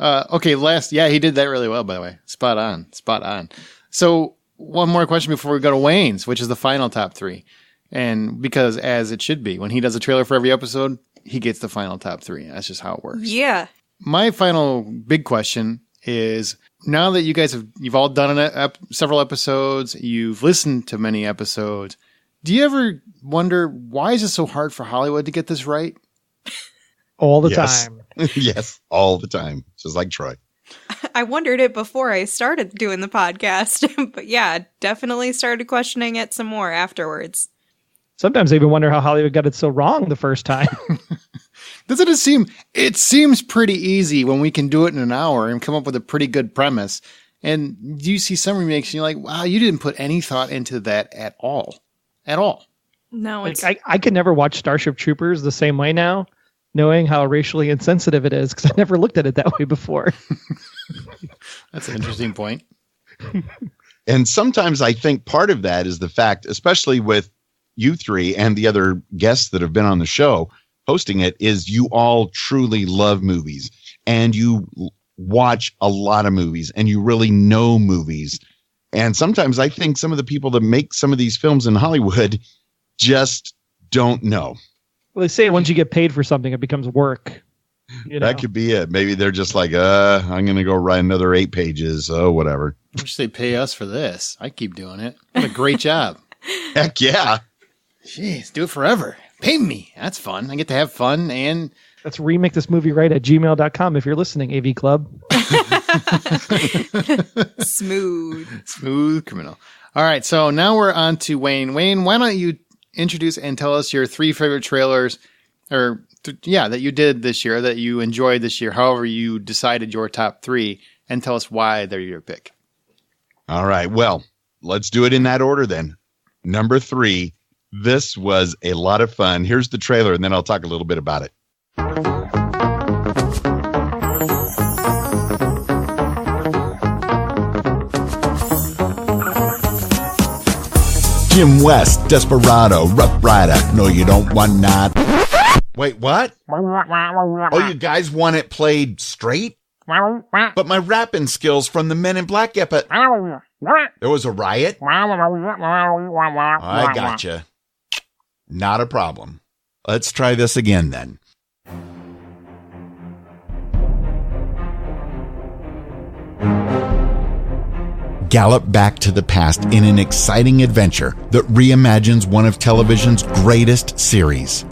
Okay, he did that really well, by the way. Spot on. So one more question before we go to Wayne's, which is the final top three. And because as it should be, when he does a trailer for every episode, he gets the final top three. That's just how it works. Yeah. My final big question is, now that you guys you've all done several episodes, you've listened to many episodes, do you ever wonder, why is it so hard for Hollywood to get this right? All the time. Yes, all the time. Just like Troy. I wondered it before I started doing the podcast, but yeah, definitely started questioning it some more afterwards. Sometimes I even wonder how Hollywood got it so wrong the first time. Doesn't it seem? It seems pretty easy when we can do it in an hour and come up with a pretty good premise. And you see some remakes and you're like, wow, you didn't put any thought into that at all. At all. No, it's... I could never watch Starship Troopers the same way now, knowing how racially insensitive it is, because I never looked at it that way before. That's an interesting point. And sometimes I think part of that is the fact, especially with you three and the other guests that have been on the show hosting it is you all truly love movies and you watch a lot of movies and you really know movies. And sometimes I think some of the people that make some of these films in Hollywood just don't know. Well, they say once you get paid for something, it becomes work. You know? That could be it. Maybe they're just like, I'm going to go write another 8 pages. Oh, whatever. I wish they pay us for this. I keep doing it. What a great job. Heck yeah. Jeez, do it forever. Pay me. That's fun. I get to have fun and... That's remake this movie right at gmail.com if you're listening, AV Club. Smooth criminal. All right, so now we're on to Wayne. Wayne, why don't you introduce and tell us your 3 favorite trailers that you did this year, that you enjoyed this year, however you decided your top 3, and tell us why they're your pick. All right. Well, let's do it in that order then. Number 3, this was a lot of fun. Here's the trailer, and then I'll talk a little bit about it. Jim West, Desperado, Rough Rider. No, you don't want not. Wait, what? Oh, you guys want it played straight? But my rapping skills from the Men in Black episode. There was a riot? I gotcha. Not a problem. Let's try this again then. Gallop back to the past in an exciting adventure that reimagines one of television's greatest series.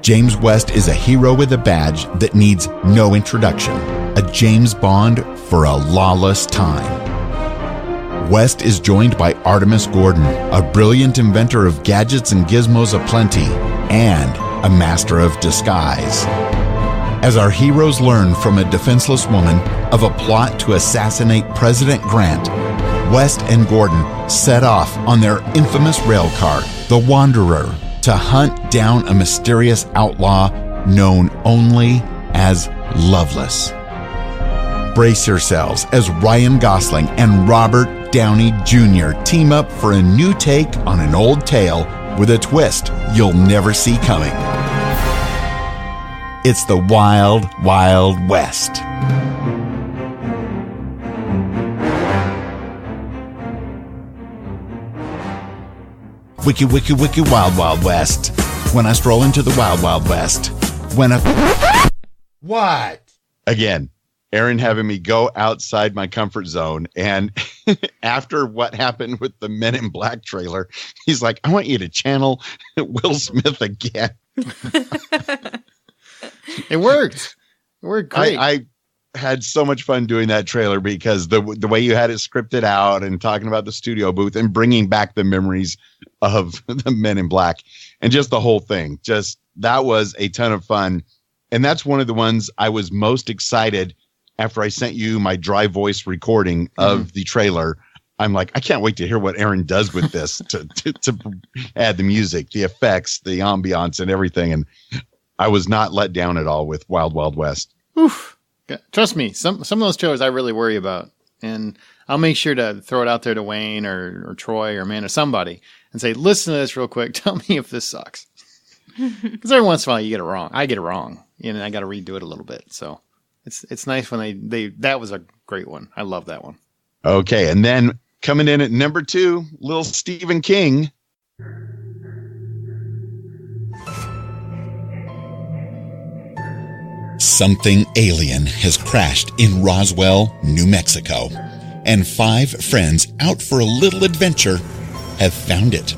James West is a hero with a badge that needs no introduction, a James Bond for a lawless time. West is joined by Artemis Gordon, a brilliant inventor of gadgets and gizmos aplenty, and a master of disguise. As our heroes learn from a defenseless woman of a plot to assassinate President Grant, West and Gordon set off on their infamous rail car, the Wanderer, to hunt down a mysterious outlaw known only as Loveless. Brace yourselves as Ryan Gosling and Robert Downey Jr. team up for a new take on an old tale with a twist you'll never see coming. It's the Wild, Wild West. Wiki, wiki, wiki, Wild, Wild West. When I stroll into the Wild, Wild West. What? Again, Aaron having me go outside my comfort zone. And after what happened with the Men in Black trailer, he's like, I want you to channel Will Smith again. It worked. It worked great. I had so much fun doing that trailer because the way you had it scripted out and talking about the studio booth and bringing back the memories of the Men in Black and just the whole thing. Just that was a ton of fun. And that's one of the ones I was most excited after I sent you my dry voice recording of the trailer. I'm like, I can't wait to hear what Aaron does with this to add the music, the effects, the ambiance and everything. And I was not let down at all with Wild Wild West. Oof. Trust me, some of those trailers I really worry about. And I'll make sure to throw it out there to Wayne or Troy or Amanda, somebody, and say, listen to this real quick. Tell me if this sucks. Because every once in a while you get it wrong. I get it wrong. And I got to redo it a little bit. So it's nice when they that was a great one. I love that one. Okay. And then coming in at number 2, little Stephen King. Something alien has crashed in Roswell, New Mexico, and 5 friends out for a little adventure have found it.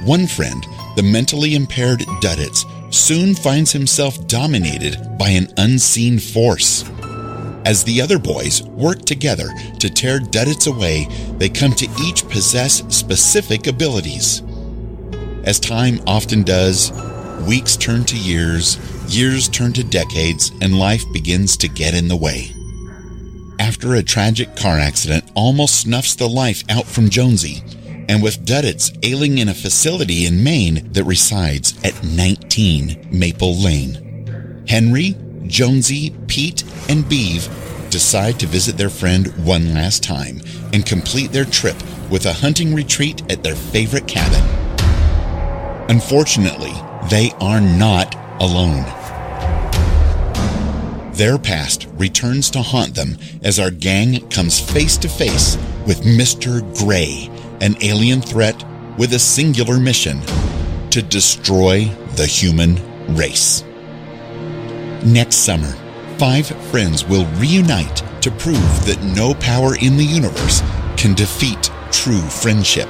One friend, the mentally impaired Duddits, soon finds himself dominated by an unseen force. As the other boys work together to tear Duddits away, they come to each possess specific abilities. As time often does, weeks turn to years, years turn to decades, and life begins to get in the way. After a tragic car accident almost snuffs the life out from Jonesy, and with Duddits ailing in a facility in Maine that resides at 19 Maple Lane, Henry, Jonesy, Pete, and Beeve decide to visit their friend one last time and complete their trip with a hunting retreat at their favorite cabin. Unfortunately, they are not alone. Their past returns to haunt them as our gang comes face to face with Mr. Gray, an alien threat with a singular mission: to destroy the human race. Next summer, 5 friends will reunite to prove that no power in the universe can defeat true friendship.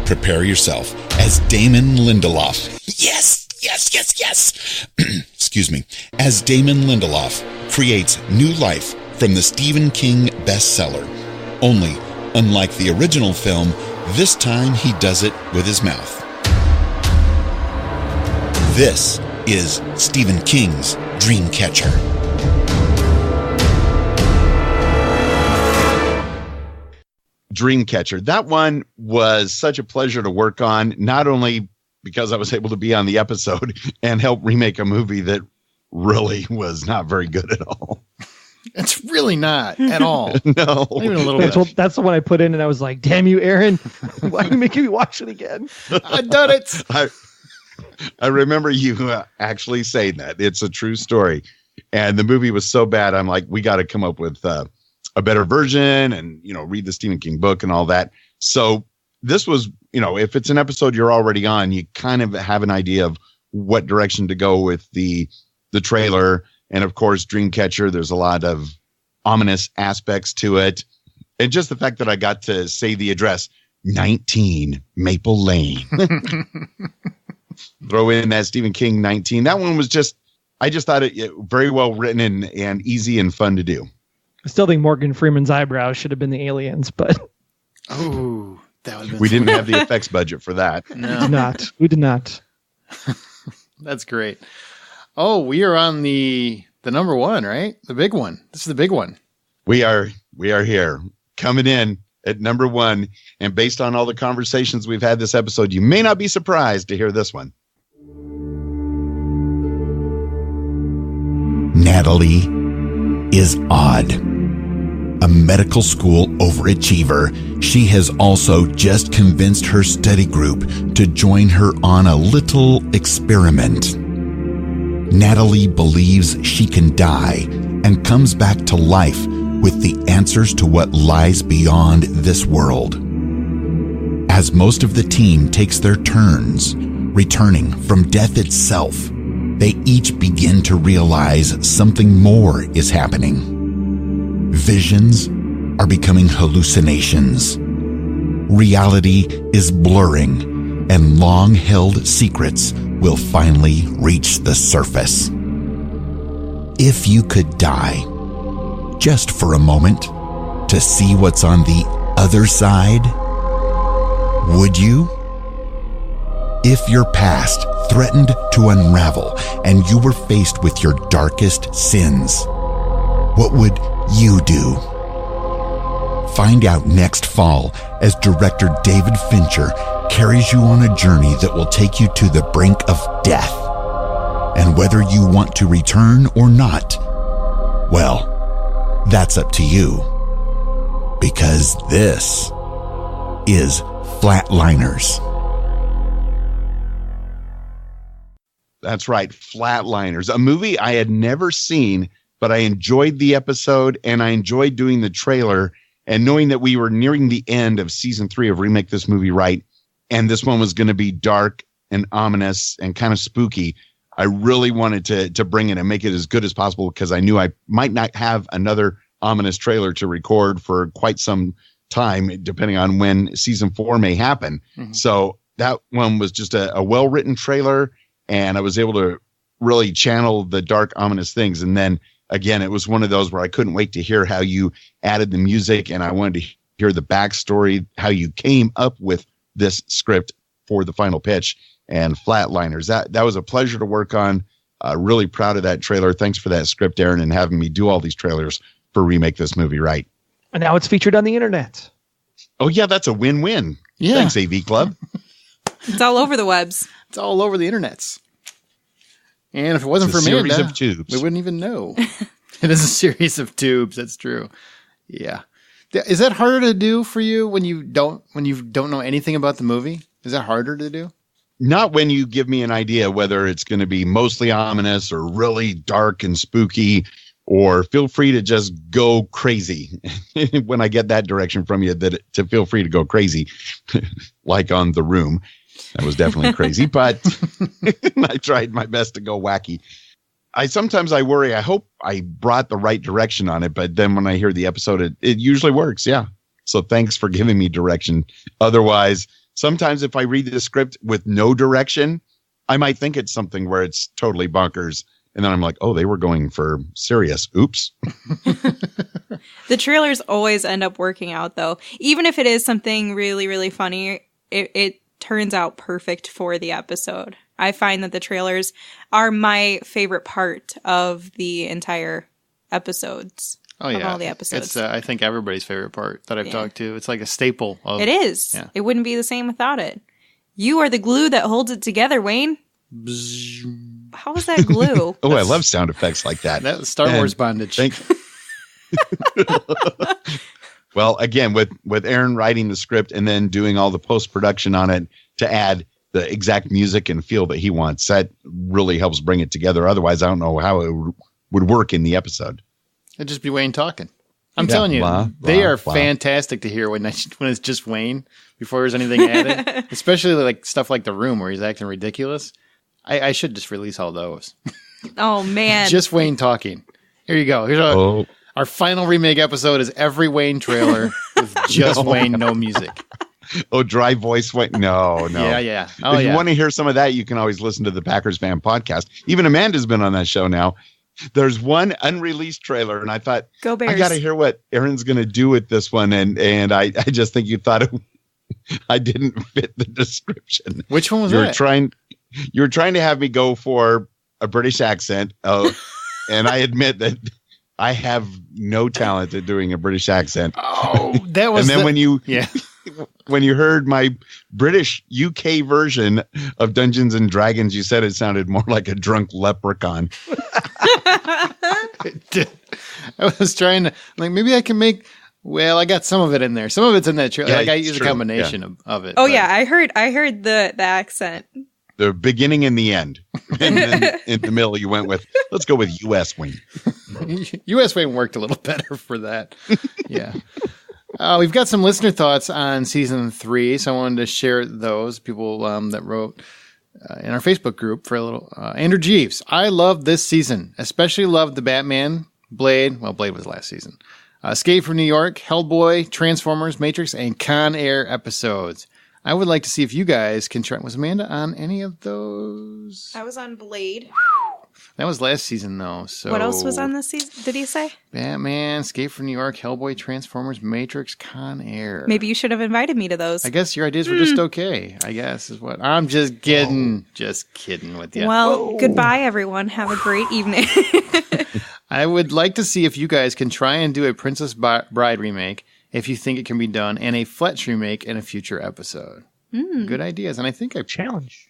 Prepare yourself as Damon Lindelof. Yes! Excuse me. As Damon Lindelof creates new life from the Stephen King bestseller. Only, unlike the original film, this time he does it with his mouth. This is Stephen King's Dreamcatcher. Dreamcatcher. That one was such a pleasure to work on, not only because I was able to be on the episode and help remake a movie that really was not very good at all. It's really not at all. No. Not even a little bit. Well, that's the one I put in, and I was like, damn you, Aaron. Why are you making me watch it again? I've done it. I remember you actually saying that. It's a true story. And the movie was so bad, I'm like, we got to come up with a better version and, read the Stephen King book and all that. So this was, if it's an episode you're already on, you kind of have an idea of what direction to go with the trailer. And of course, Dreamcatcher, there's a lot of ominous aspects to it. And just the fact that I got to say the address, 19 Maple Lane. Throw in that Stephen King 19. That one was I just thought it very well written and easy and fun to do. I still think Morgan Freeman's eyebrows should have been the aliens, but Oh, that would have been we didn't have the effects budget for that. No. We did not. That's great. Oh, we are on the number one, right? The big one. This is the big one. We are here coming in at number 1. And based on all the conversations we've had this episode, you may not be surprised to hear this one. Natalie is odd. A medical school overachiever, she has also just convinced her study group to join her on a little experiment. Natalie believes she can die and comes back to life with the answers to what lies beyond this world. As most of the team takes their turns, returning from death itself, they each begin to realize something more is happening. Visions are becoming hallucinations. Reality is blurring, and long-held secrets will finally reach the surface. If you could die, just for a moment, to see what's on the other side, would you? If your past threatened to unravel and you were faced with your darkest sins, what would you do? Find out next fall as director David Fincher carries you on a journey that will take you to the brink of death. And whether you want to return or not, well, that's up to you. Because this is Flatliners. That's right, Flatliners, a movie I had never seen, but I enjoyed the episode and I enjoyed doing the trailer and knowing that we were nearing the end of season 3 of Remake This Movie Right, and this one was going to be dark and ominous and kind of spooky. I really wanted to bring it and make it as good as possible because I knew I might not have another ominous trailer to record for quite some time, depending on when season 4 may happen. Mm-hmm. So that one was just a well-written trailer, and I was able to really channel the dark, ominous things. And then again, it was one of those where I couldn't wait to hear how you added the music, and I wanted to hear the backstory, how you came up with this script for the final pitch and Flatliners. That was a pleasure to work on. Really proud of that trailer. Thanks for that script, Aaron, and having me do all these trailers for Remake This Movie Right. And now it's featured on the internet. Oh, yeah, that's a win-win. Yeah. Thanks, AV Club. It's all over the webs. It's all over the internets. And if it wasn't for Amanda, series of tubes. we wouldn't even know. It is a series of tubes. That's true. Yeah. Is that harder to do for you when you don't know anything about the movie? Is that harder to do? not when you give me an idea whether it's going to be mostly ominous or really dark and spooky, or feel free to just go crazy when I get that direction from you, to feel free to go crazy, like on The Room. That was definitely crazy, but I tried my best to go wacky. Sometimes I worry. I hope I brought the right direction on it, but then when I hear the episode, it usually works. Yeah. So thanks for giving me direction. Otherwise, sometimes if I read the script with no direction, I might think it's something where it's totally bonkers. And then I'm like, oh, they were going for serious. Oops. The trailers always end up working out, though. Even if it is something really, really funny, it turns out perfect for the episode. I find that the trailers are my favorite part of the entire episodes. Oh, yeah. Of all the episodes. It's, I think, everybody's favorite part that I've talked to. It's like a staple of. It is. Yeah. It wouldn't be the same without it. You are the glue that holds it together, Wayne. How is that glue? Oh, I love sound effects like that. That's Star Wars bondage. Well, again, with Aaron writing the script and then doing all the post-production on it to add the exact music and feel that he wants, that really helps bring it together. Otherwise, I don't know how it would work in the episode. It'd just be Wayne talking. I'm telling you, they are fantastic to hear when it's just Wayne before there's anything added, especially like stuff like The Room where he's acting ridiculous. I should just release all those. Oh, man. Just Wayne talking. Here you go. Here's our final remake episode is every Wayne trailer with just Wayne, no music. Oh, dry voice Wayne. No. Yeah. If you want to hear some of that, you can always listen to the Packers Fan Podcast. Even Amanda's been on that show now. There's one unreleased trailer, and I thought, Go Bears. I got to hear what Aaron's going to do with this one. And I just think you thought I didn't fit the description. Which one was that? You were trying to have me go for a British accent. Oh, and I admit that I have no talent at doing a British accent. Oh, that was. And then when you heard my British UK version of Dungeons and Dragons, you said it sounded more like a drunk leprechaun. I was trying to maybe I can make. Well, I got some of it in there. Some of it's in that trailer. I use a combination of it. Oh, yeah, I heard the accent. The beginning and the end. And then in the middle, you went with, let's go with U.S. Wayne. U.S. Wayne worked a little better for that. Yeah. We've got some listener thoughts on season 3, so I wanted to share those. People that wrote in our Facebook group for a little. Andrew Jeeves, I love this season. Especially loved the Batman, Blade. Well, Blade was last season. Escape from New York, Hellboy, Transformers, Matrix, and Con Air episodes. I would like to see if you guys can try. Was Amanda on any of those? I was on Blade. That was last season, though. So what else was on this season? Did he say? Batman, Escape from New York, Hellboy, Transformers, Matrix, Con Air. Maybe you should have invited me to those. I guess your ideas were just okay. I guess is what I'm just kidding. Just kidding with you. Well, goodbye, everyone. Have a great evening. I would like to see if you guys can try and do a Princess Bride remake, if you think it can be done, and a Fletch remake in a future episode. Good ideas. And I think I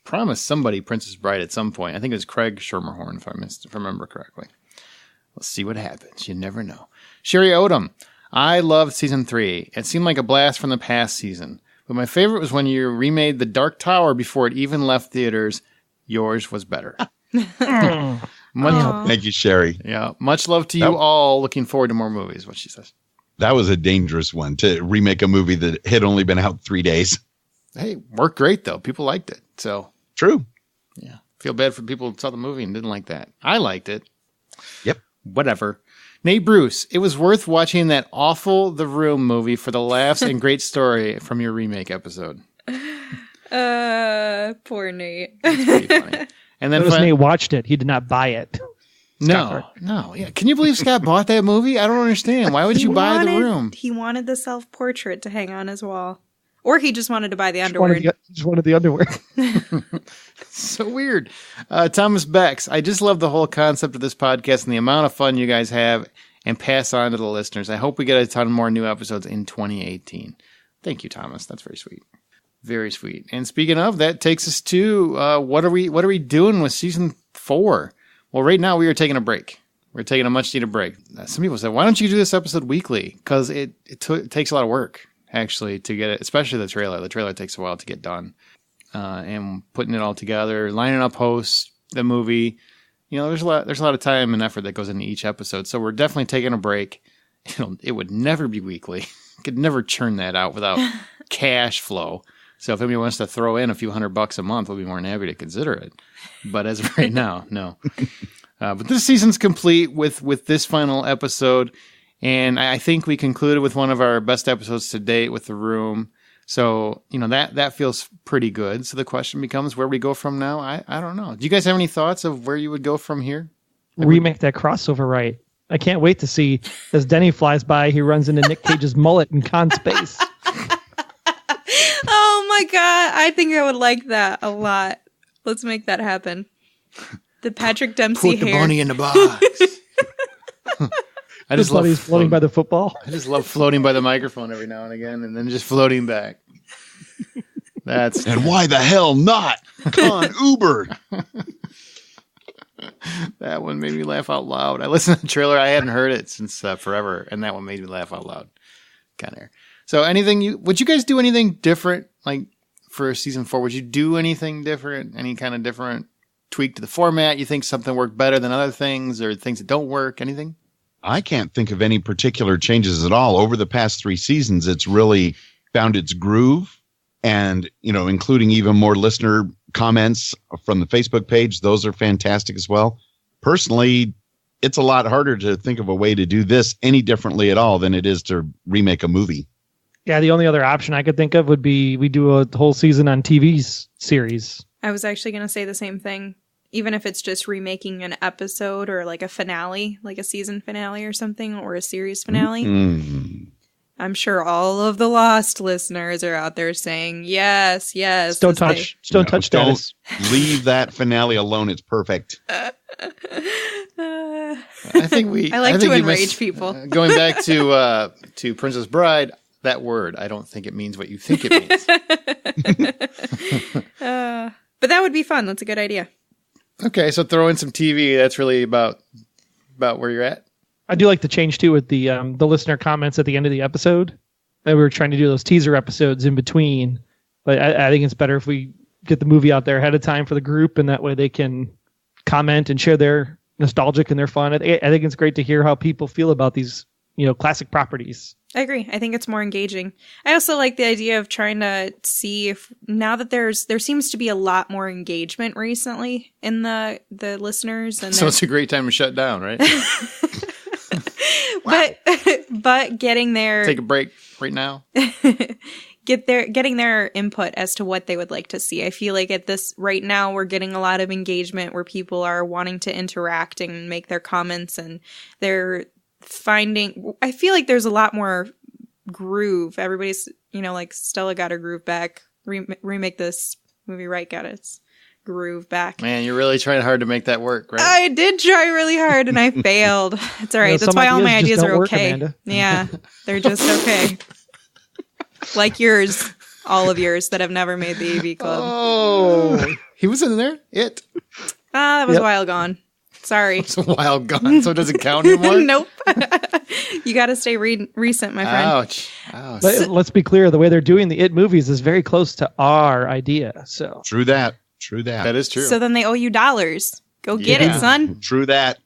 promised somebody Princess Bride at some point. I think it was Craig Schermerhorn, if I remember correctly. We'll see what happens. You never know. Sherry Odom. I loved season 3. It seemed like a blast from the past season. But my favorite was when you remade The Dark Tower before it even left theaters. Yours was better. Thank you, Sherry. Yeah. Much love to you all. Looking forward to more movies, what she says. That was a dangerous one to remake a movie that had only been out 3 days. Hey, worked great though. People liked it. So true. Yeah. Feel bad for people who saw the movie and didn't like that. I liked it. Yep. Whatever. Nate Bruce, it was worth watching that awful The Room movie for the laughs and great story from your remake episode. Poor Nate. It's pretty funny. And then Nate watched it. He did not buy it. No. Yeah. Can you believe Scott bought that movie? I don't understand. Why would you buy The Room? He wanted the self-portrait to hang on his wall. Or he just wanted to buy the underwear. Just wanted the underwear. So weird. Thomas Bex, I just love the whole concept of this podcast and the amount of fun you guys have and pass on to the listeners. I hope we get a ton more new episodes in 2018. Thank you, Thomas. That's very sweet. Very sweet. And speaking of, that takes us to what are we doing with season 4? Well, right now we are taking a break. We're taking a much needed break. Some people said, why don't you do this episode weekly? Because it takes a lot of work, actually, to get it, especially the trailer. The trailer takes a while to get done. and putting it all together, lining up hosts, the movie. There's a lot of time and effort that goes into each episode. So we're definitely taking a break. It would never be weekly. Could never churn that out without cash flow. So if anybody wants to throw in a few $100 a month, we'll be more than happy to consider it. But as of right now, no. But this season's complete with this final episode. And I think we concluded with one of our best episodes to date with The Room. So, that feels pretty good. So the question becomes, where we go from now? I don't know. Do you guys have any thoughts of where you would go from here? Remake that crossover right. I can't wait to see as Denny flies by, he runs into Nick Cage's mullet in con space. Oh my God. I think I would like that a lot. Let's make that happen. The Patrick Dempsey Put the hair. bunny in the box. I just love he's floating by the football. I just love floating by the microphone every now and again, and then just floating back. And why the hell not? Con Uber. That one made me laugh out loud. I listened to the trailer. I hadn't heard it since forever, and that one made me laugh out loud. Kind of. So, would you guys do anything different, like for season 4? Would you do anything different? Any kind of different tweak to the format? You think something worked better than other things, or things that don't work? Anything? I can't think of any particular changes at all. Over the past 3 seasons, it's really found its groove, and including even more listener comments from the Facebook page. Those are fantastic as well. Personally, it's a lot harder to think of a way to do this any differently at all than it is to remake a movie. Yeah, the only other option I could think of would be we do a whole season on TV's series. I was actually going to say the same thing. Even if it's just remaking an episode or like a finale, like a season finale or something, or a series finale. Mm-hmm. I'm sure all of the Lost listeners are out there saying, yes. Don't touch status. Don't leave that finale alone. It's perfect. I think I like to enrage people. Going back to Princess Bride, that word, I don't think it means what you think it means. But that would be fun. That's a good idea. Okay, so throw in some TV. That's really about where you're at. I do like the change too with the listener comments at the end of the episode. We were trying to do those teaser episodes in between, but I think it's better if we get the movie out there ahead of time for the group, and that way they can comment and share their nostalgic and their fun. I think it's great to hear how people feel about these classic properties. I agree. I think it's more engaging. I also like the idea of trying to see if now that there seems to be a lot more engagement recently in the listeners, and so it's a great time to shut down, right? But getting their take a break right now. Getting their input as to what they would like to see. I feel like at this right now we're getting a lot of engagement where people are wanting to interact and make their comments, and they're finding. I feel like there's a lot more groove. Everybody's like Stella got her groove back. Remake This Movie Right got its groove back. Man, you're really trying hard to make that work, right? I did try really hard and I failed. It's all right. That's why all my ideas are okay. Amanda. Yeah, they're just okay. Like yours, all of yours that have never made the AV Club. Oh, he was in there? That was a while gone. Sorry. It's a while gone, so it doesn't count anymore? Nope. You got to stay recent, my friend. Ouch. Let's be clear. The way they're doing the It movies is very close to our idea. So True that. That is true. So then they owe you dollars. Go get it, son. True that.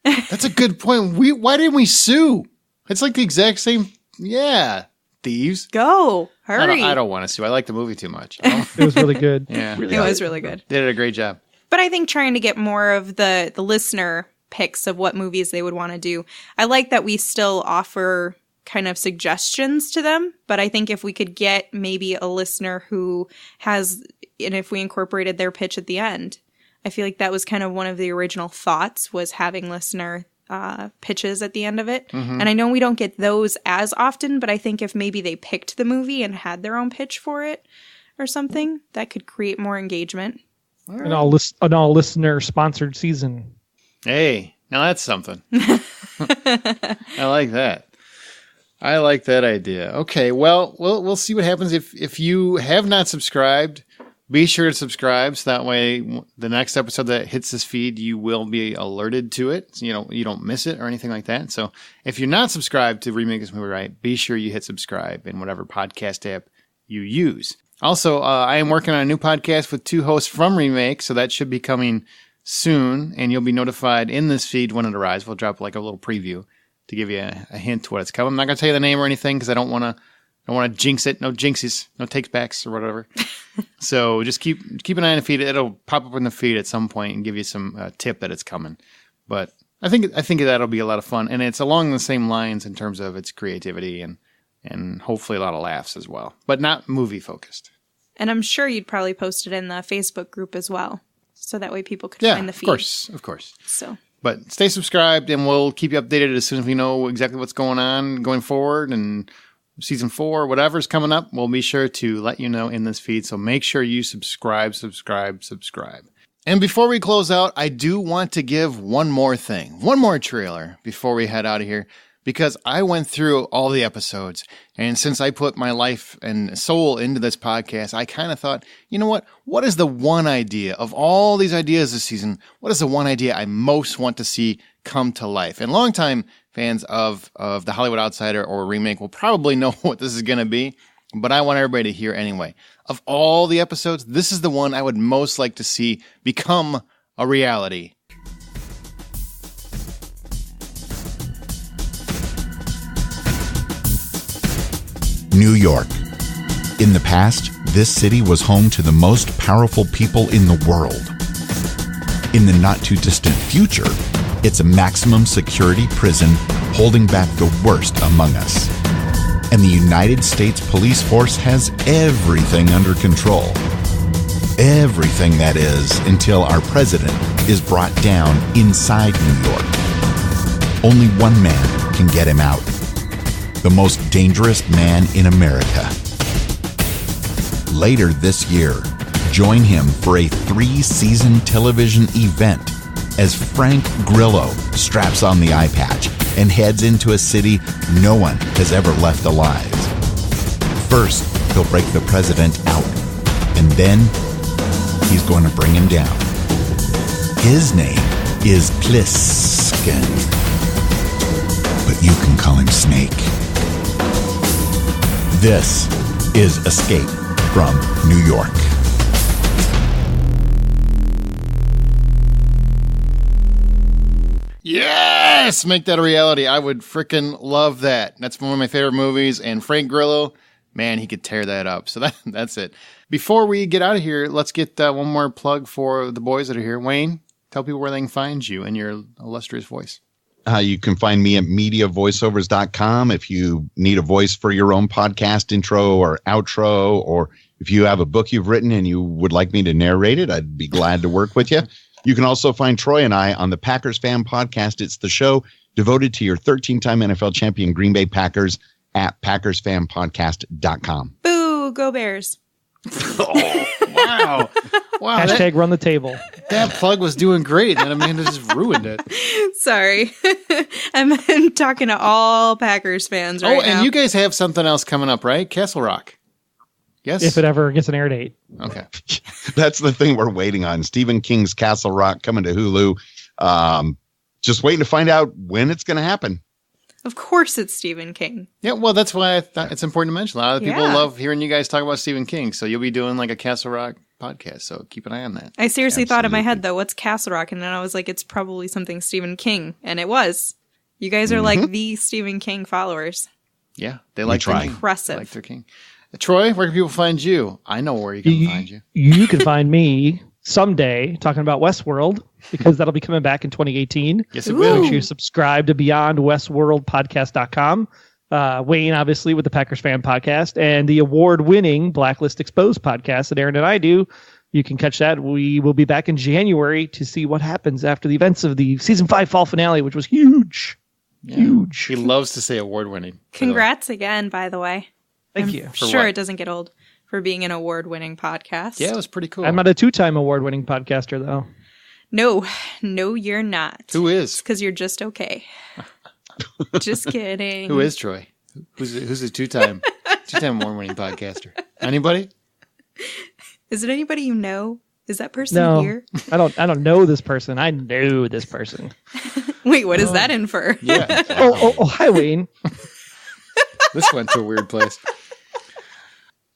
That's a good point. Why didn't we sue? It's like the exact same. Yeah. Thieves. Go. Hurry. I don't want to sue. I like the movie too much. it was really good. Yeah. It was really good. They did a great job. But I think trying to get more of the listener picks of what movies they would want to do. I like that we still offer kind of suggestions to them, but I think if we could get maybe a listener who has, and if we incorporated their pitch at the end, I feel like that was kind of one of the original thoughts, was having listener pitches at the end of it. Mm-hmm. And I know we don't get those as often, but I think if maybe they picked the movie and had their own pitch for it or something, that could create more engagement. Right. An all listener sponsored season. Hey, now that's something. I like that. I like that idea. Okay, well, we'll see what happens. If you have not subscribed, be sure to subscribe, so that way the next episode that hits this feed, you will be alerted to it. So you don't miss it or anything like that. So if you're not subscribed to Remake This Movie Right, be sure you hit subscribe in whatever podcast app you use. Also, I am working on a new podcast with 2 hosts from Remake, so that should be coming soon, and you'll be notified in this feed when it arrives. We'll drop like a little preview to give you a hint to what it's coming. I'm not going to tell you the name or anything because I don't want to jinx it. No jinxies, no takes backs or whatever. So just keep an eye on the feed. It'll pop up in the feed at some point and give you some tip that it's coming. But I think that'll be a lot of fun, and it's along the same lines in terms of its creativity and hopefully a lot of laughs as well, but not movie focused. And I'm sure you'd probably post it in the Facebook group as well, so that way people could find the feed. Of course. So, but stay subscribed, and we'll keep you updated as soon as we know exactly what's going on going forward, and season 4, whatever's coming up, we'll be sure to let you know in this feed. So make sure you subscribe. And before we close out, I do want to give one more trailer before we head out of here. Because I went through all the episodes, and since I put my life and soul into this podcast, I kind of thought, you know what? What is the one idea of all these ideas this season? What is the one idea I most want to see come to life? And longtime fans of The Hollywood Outsider or Remake will probably know what this is going to be, but I want everybody to hear anyway. Of all the episodes, this is the one I would most like to see become a reality. New York. In the past, this city was home to the most powerful people in the world. In the not-too-distant future, it's a maximum security prison holding back the worst among us. And the United States police force has everything under control. Everything, that is, until our president is brought down inside New York. Only one man can get him out. The most dangerous man in America. Later this year, join him for a 3-season television event as Frank Grillo straps on the eye patch and heads into a city no one has ever left alive. First, he'll break the president out, and then he's going to bring him down. His name is Pliskin, but you can call him Snake. This is Escape from New York. Yes! Make that a reality. I would frickin' love that. That's one of my favorite movies, and Frank Grillo, man, he could tear that up. So that's it. Before we get out of here, let's get one more plug for the boys that are here. Wayne, tell people where they can find you in your illustrious voice. You can find me at mediavoiceovers.com if you need a voice for your own podcast intro or outro, or if you have a book you've written and you would like me to narrate it, I'd be glad to work with you. You can also find Troy and I on the Packers Fan Podcast. It's the show devoted to your 13-time NFL champion Green Bay Packers at PackersFanPodcast.com. Boo, go Bears. Oh, wow. Wow. Hashtag run the table. That plug was doing great, and Amanda just ruined it. Sorry. I'm talking to all Packers fans right now. Oh, and you guys have something else coming up, right? Castle Rock. Yes? If it ever gets an air date. Okay. That's the thing we're waiting on. Stephen King's Castle Rock coming to Hulu. Just waiting to find out when it's going to happen. Of course it's Stephen King. Yeah, well, that's why I thought it's important to mention. A lot of people love hearing you guys talk about Stephen King, so you'll be doing like a Castle Rock podcast, so keep an eye on that. I seriously thought in my head, though, what's Castle Rock? And then I was like, it's probably something Stephen King. And it was. You guys are like the Stephen King followers. Yeah, they like their King. Impressive. They like their King. Troy, where can people find you? I know where you can find you. You can find me someday talking about Westworld, because that'll be coming back in 2018. Yes, it will. Make sure you subscribe to BeyondWestworldPodcast.com. Wayne, obviously, with the Packers Fan Podcast, and the award-winning Blacklist Exposed podcast that Aaron and I do. You can catch that. We will be back in January to see what happens after the events of the Season 5 fall finale, which was huge. Yeah. Huge. He loves to say award-winning. Congrats again, by the way. Thank you. Sure, it doesn't get old for being an award-winning podcast. Yeah, it was pretty cool. I'm not a 2-time award-winning podcaster, though. No, you're not. Who is? It's because you're just okay. Just kidding. Who is Troy? Who's a two-time award-winning podcaster? Anybody? Is it anybody you know? Is that person here? I don't know this person. I know this person. Wait, what does that infer? Yeah. Oh, hi, Wayne. This went to a weird place.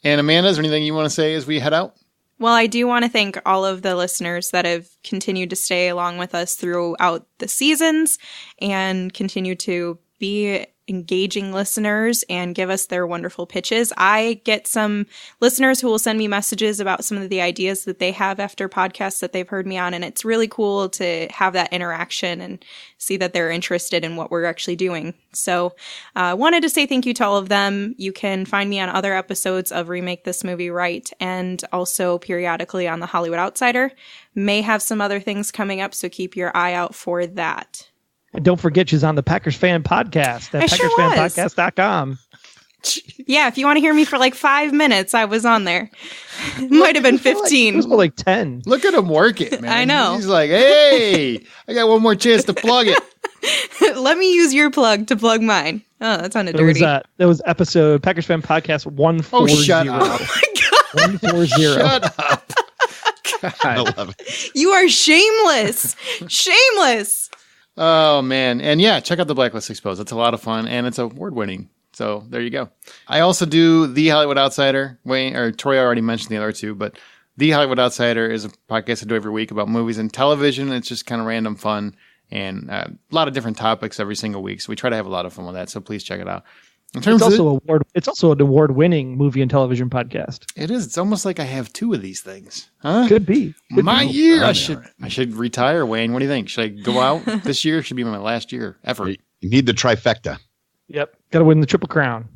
And Amanda, is there anything you want to say as we head out? Well, I do want to thank all of the listeners that have continued to stay along with us throughout the seasons and continue to be engaging listeners and give us their wonderful pitches. I get some listeners who will send me messages about some of the ideas that they have after podcasts that they've heard me on, and it's really cool to have that interaction and see that they're interested in what we're actually doing. So I wanted to say thank you to all of them. You can find me on other episodes of Remake This Movie Right and also periodically on The Hollywood Outsider. May have some other things coming up, so keep your eye out for that. And don't forget, she's on the Packers Fan Podcast at PackersFanPodcast.com. Yeah, if you want to hear me for like 5 minutes, I was on there. Might have been 15. It was more like 10. Look at him work it, man. I know. He's like, hey, I got one more chance to plug it. Let me use your plug to plug mine. Oh, that sounded dirty. That was episode Packers Fan Podcast 140. Oh, shut up. Oh my God. 140. Shut up. I love it. You are shameless. Shameless. Oh, man. And yeah, check out the Blacklist Exposed. It's a lot of fun, and it's award-winning. So there you go. I also do The Hollywood Outsider. Troy already mentioned the other two, but The Hollywood Outsider is a podcast I do every week about movies and television. It's just kind of random fun and a lot of different topics every single week. So we try to have a lot of fun with that. So please check it out. It's also an award-winning movie and television podcast. It is. It's almost like I have two of these things. Huh? Could be. I should retire, Wayne. What do you think? Should I go out this year? Should be my last year ever. You need the trifecta. Yep. Got to win the Triple Crown.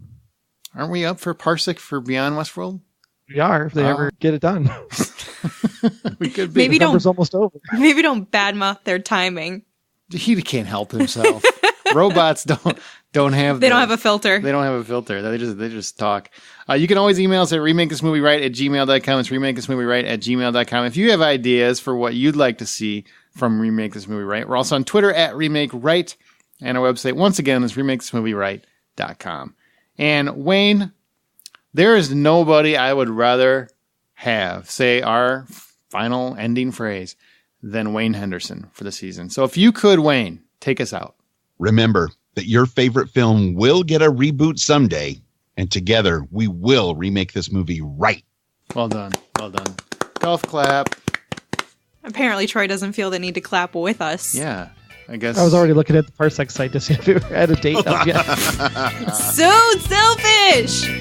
Aren't we up for Parsec for Beyond Westworld? We are, if they ever get it done. We could be. Maybe November's almost over. Maybe don't badmouth their timing. He can't help himself. Robots don't have. They don't have a filter. They don't have a filter. They just talk. You can always email us at remakethismovieright@gmail.com. It's remakethismovieright@gmail.com. If you have ideas for what you'd like to see from Remake This Movie Right, we're also on Twitter at Remake Right, and our website once again is remakethismovieright.com. And Wayne, there is nobody I would rather have say our final ending phrase than Wayne Henderson for the season. So if you could, Wayne, take us out. Remember that your favorite film will get a reboot someday, and together we will remake this movie right. Well done. Well done. Golf clap. Apparently, Troy doesn't feel the need to clap with us. Yeah, I guess. I was already looking at the Parsec site to see if it had a date up yet. So selfish!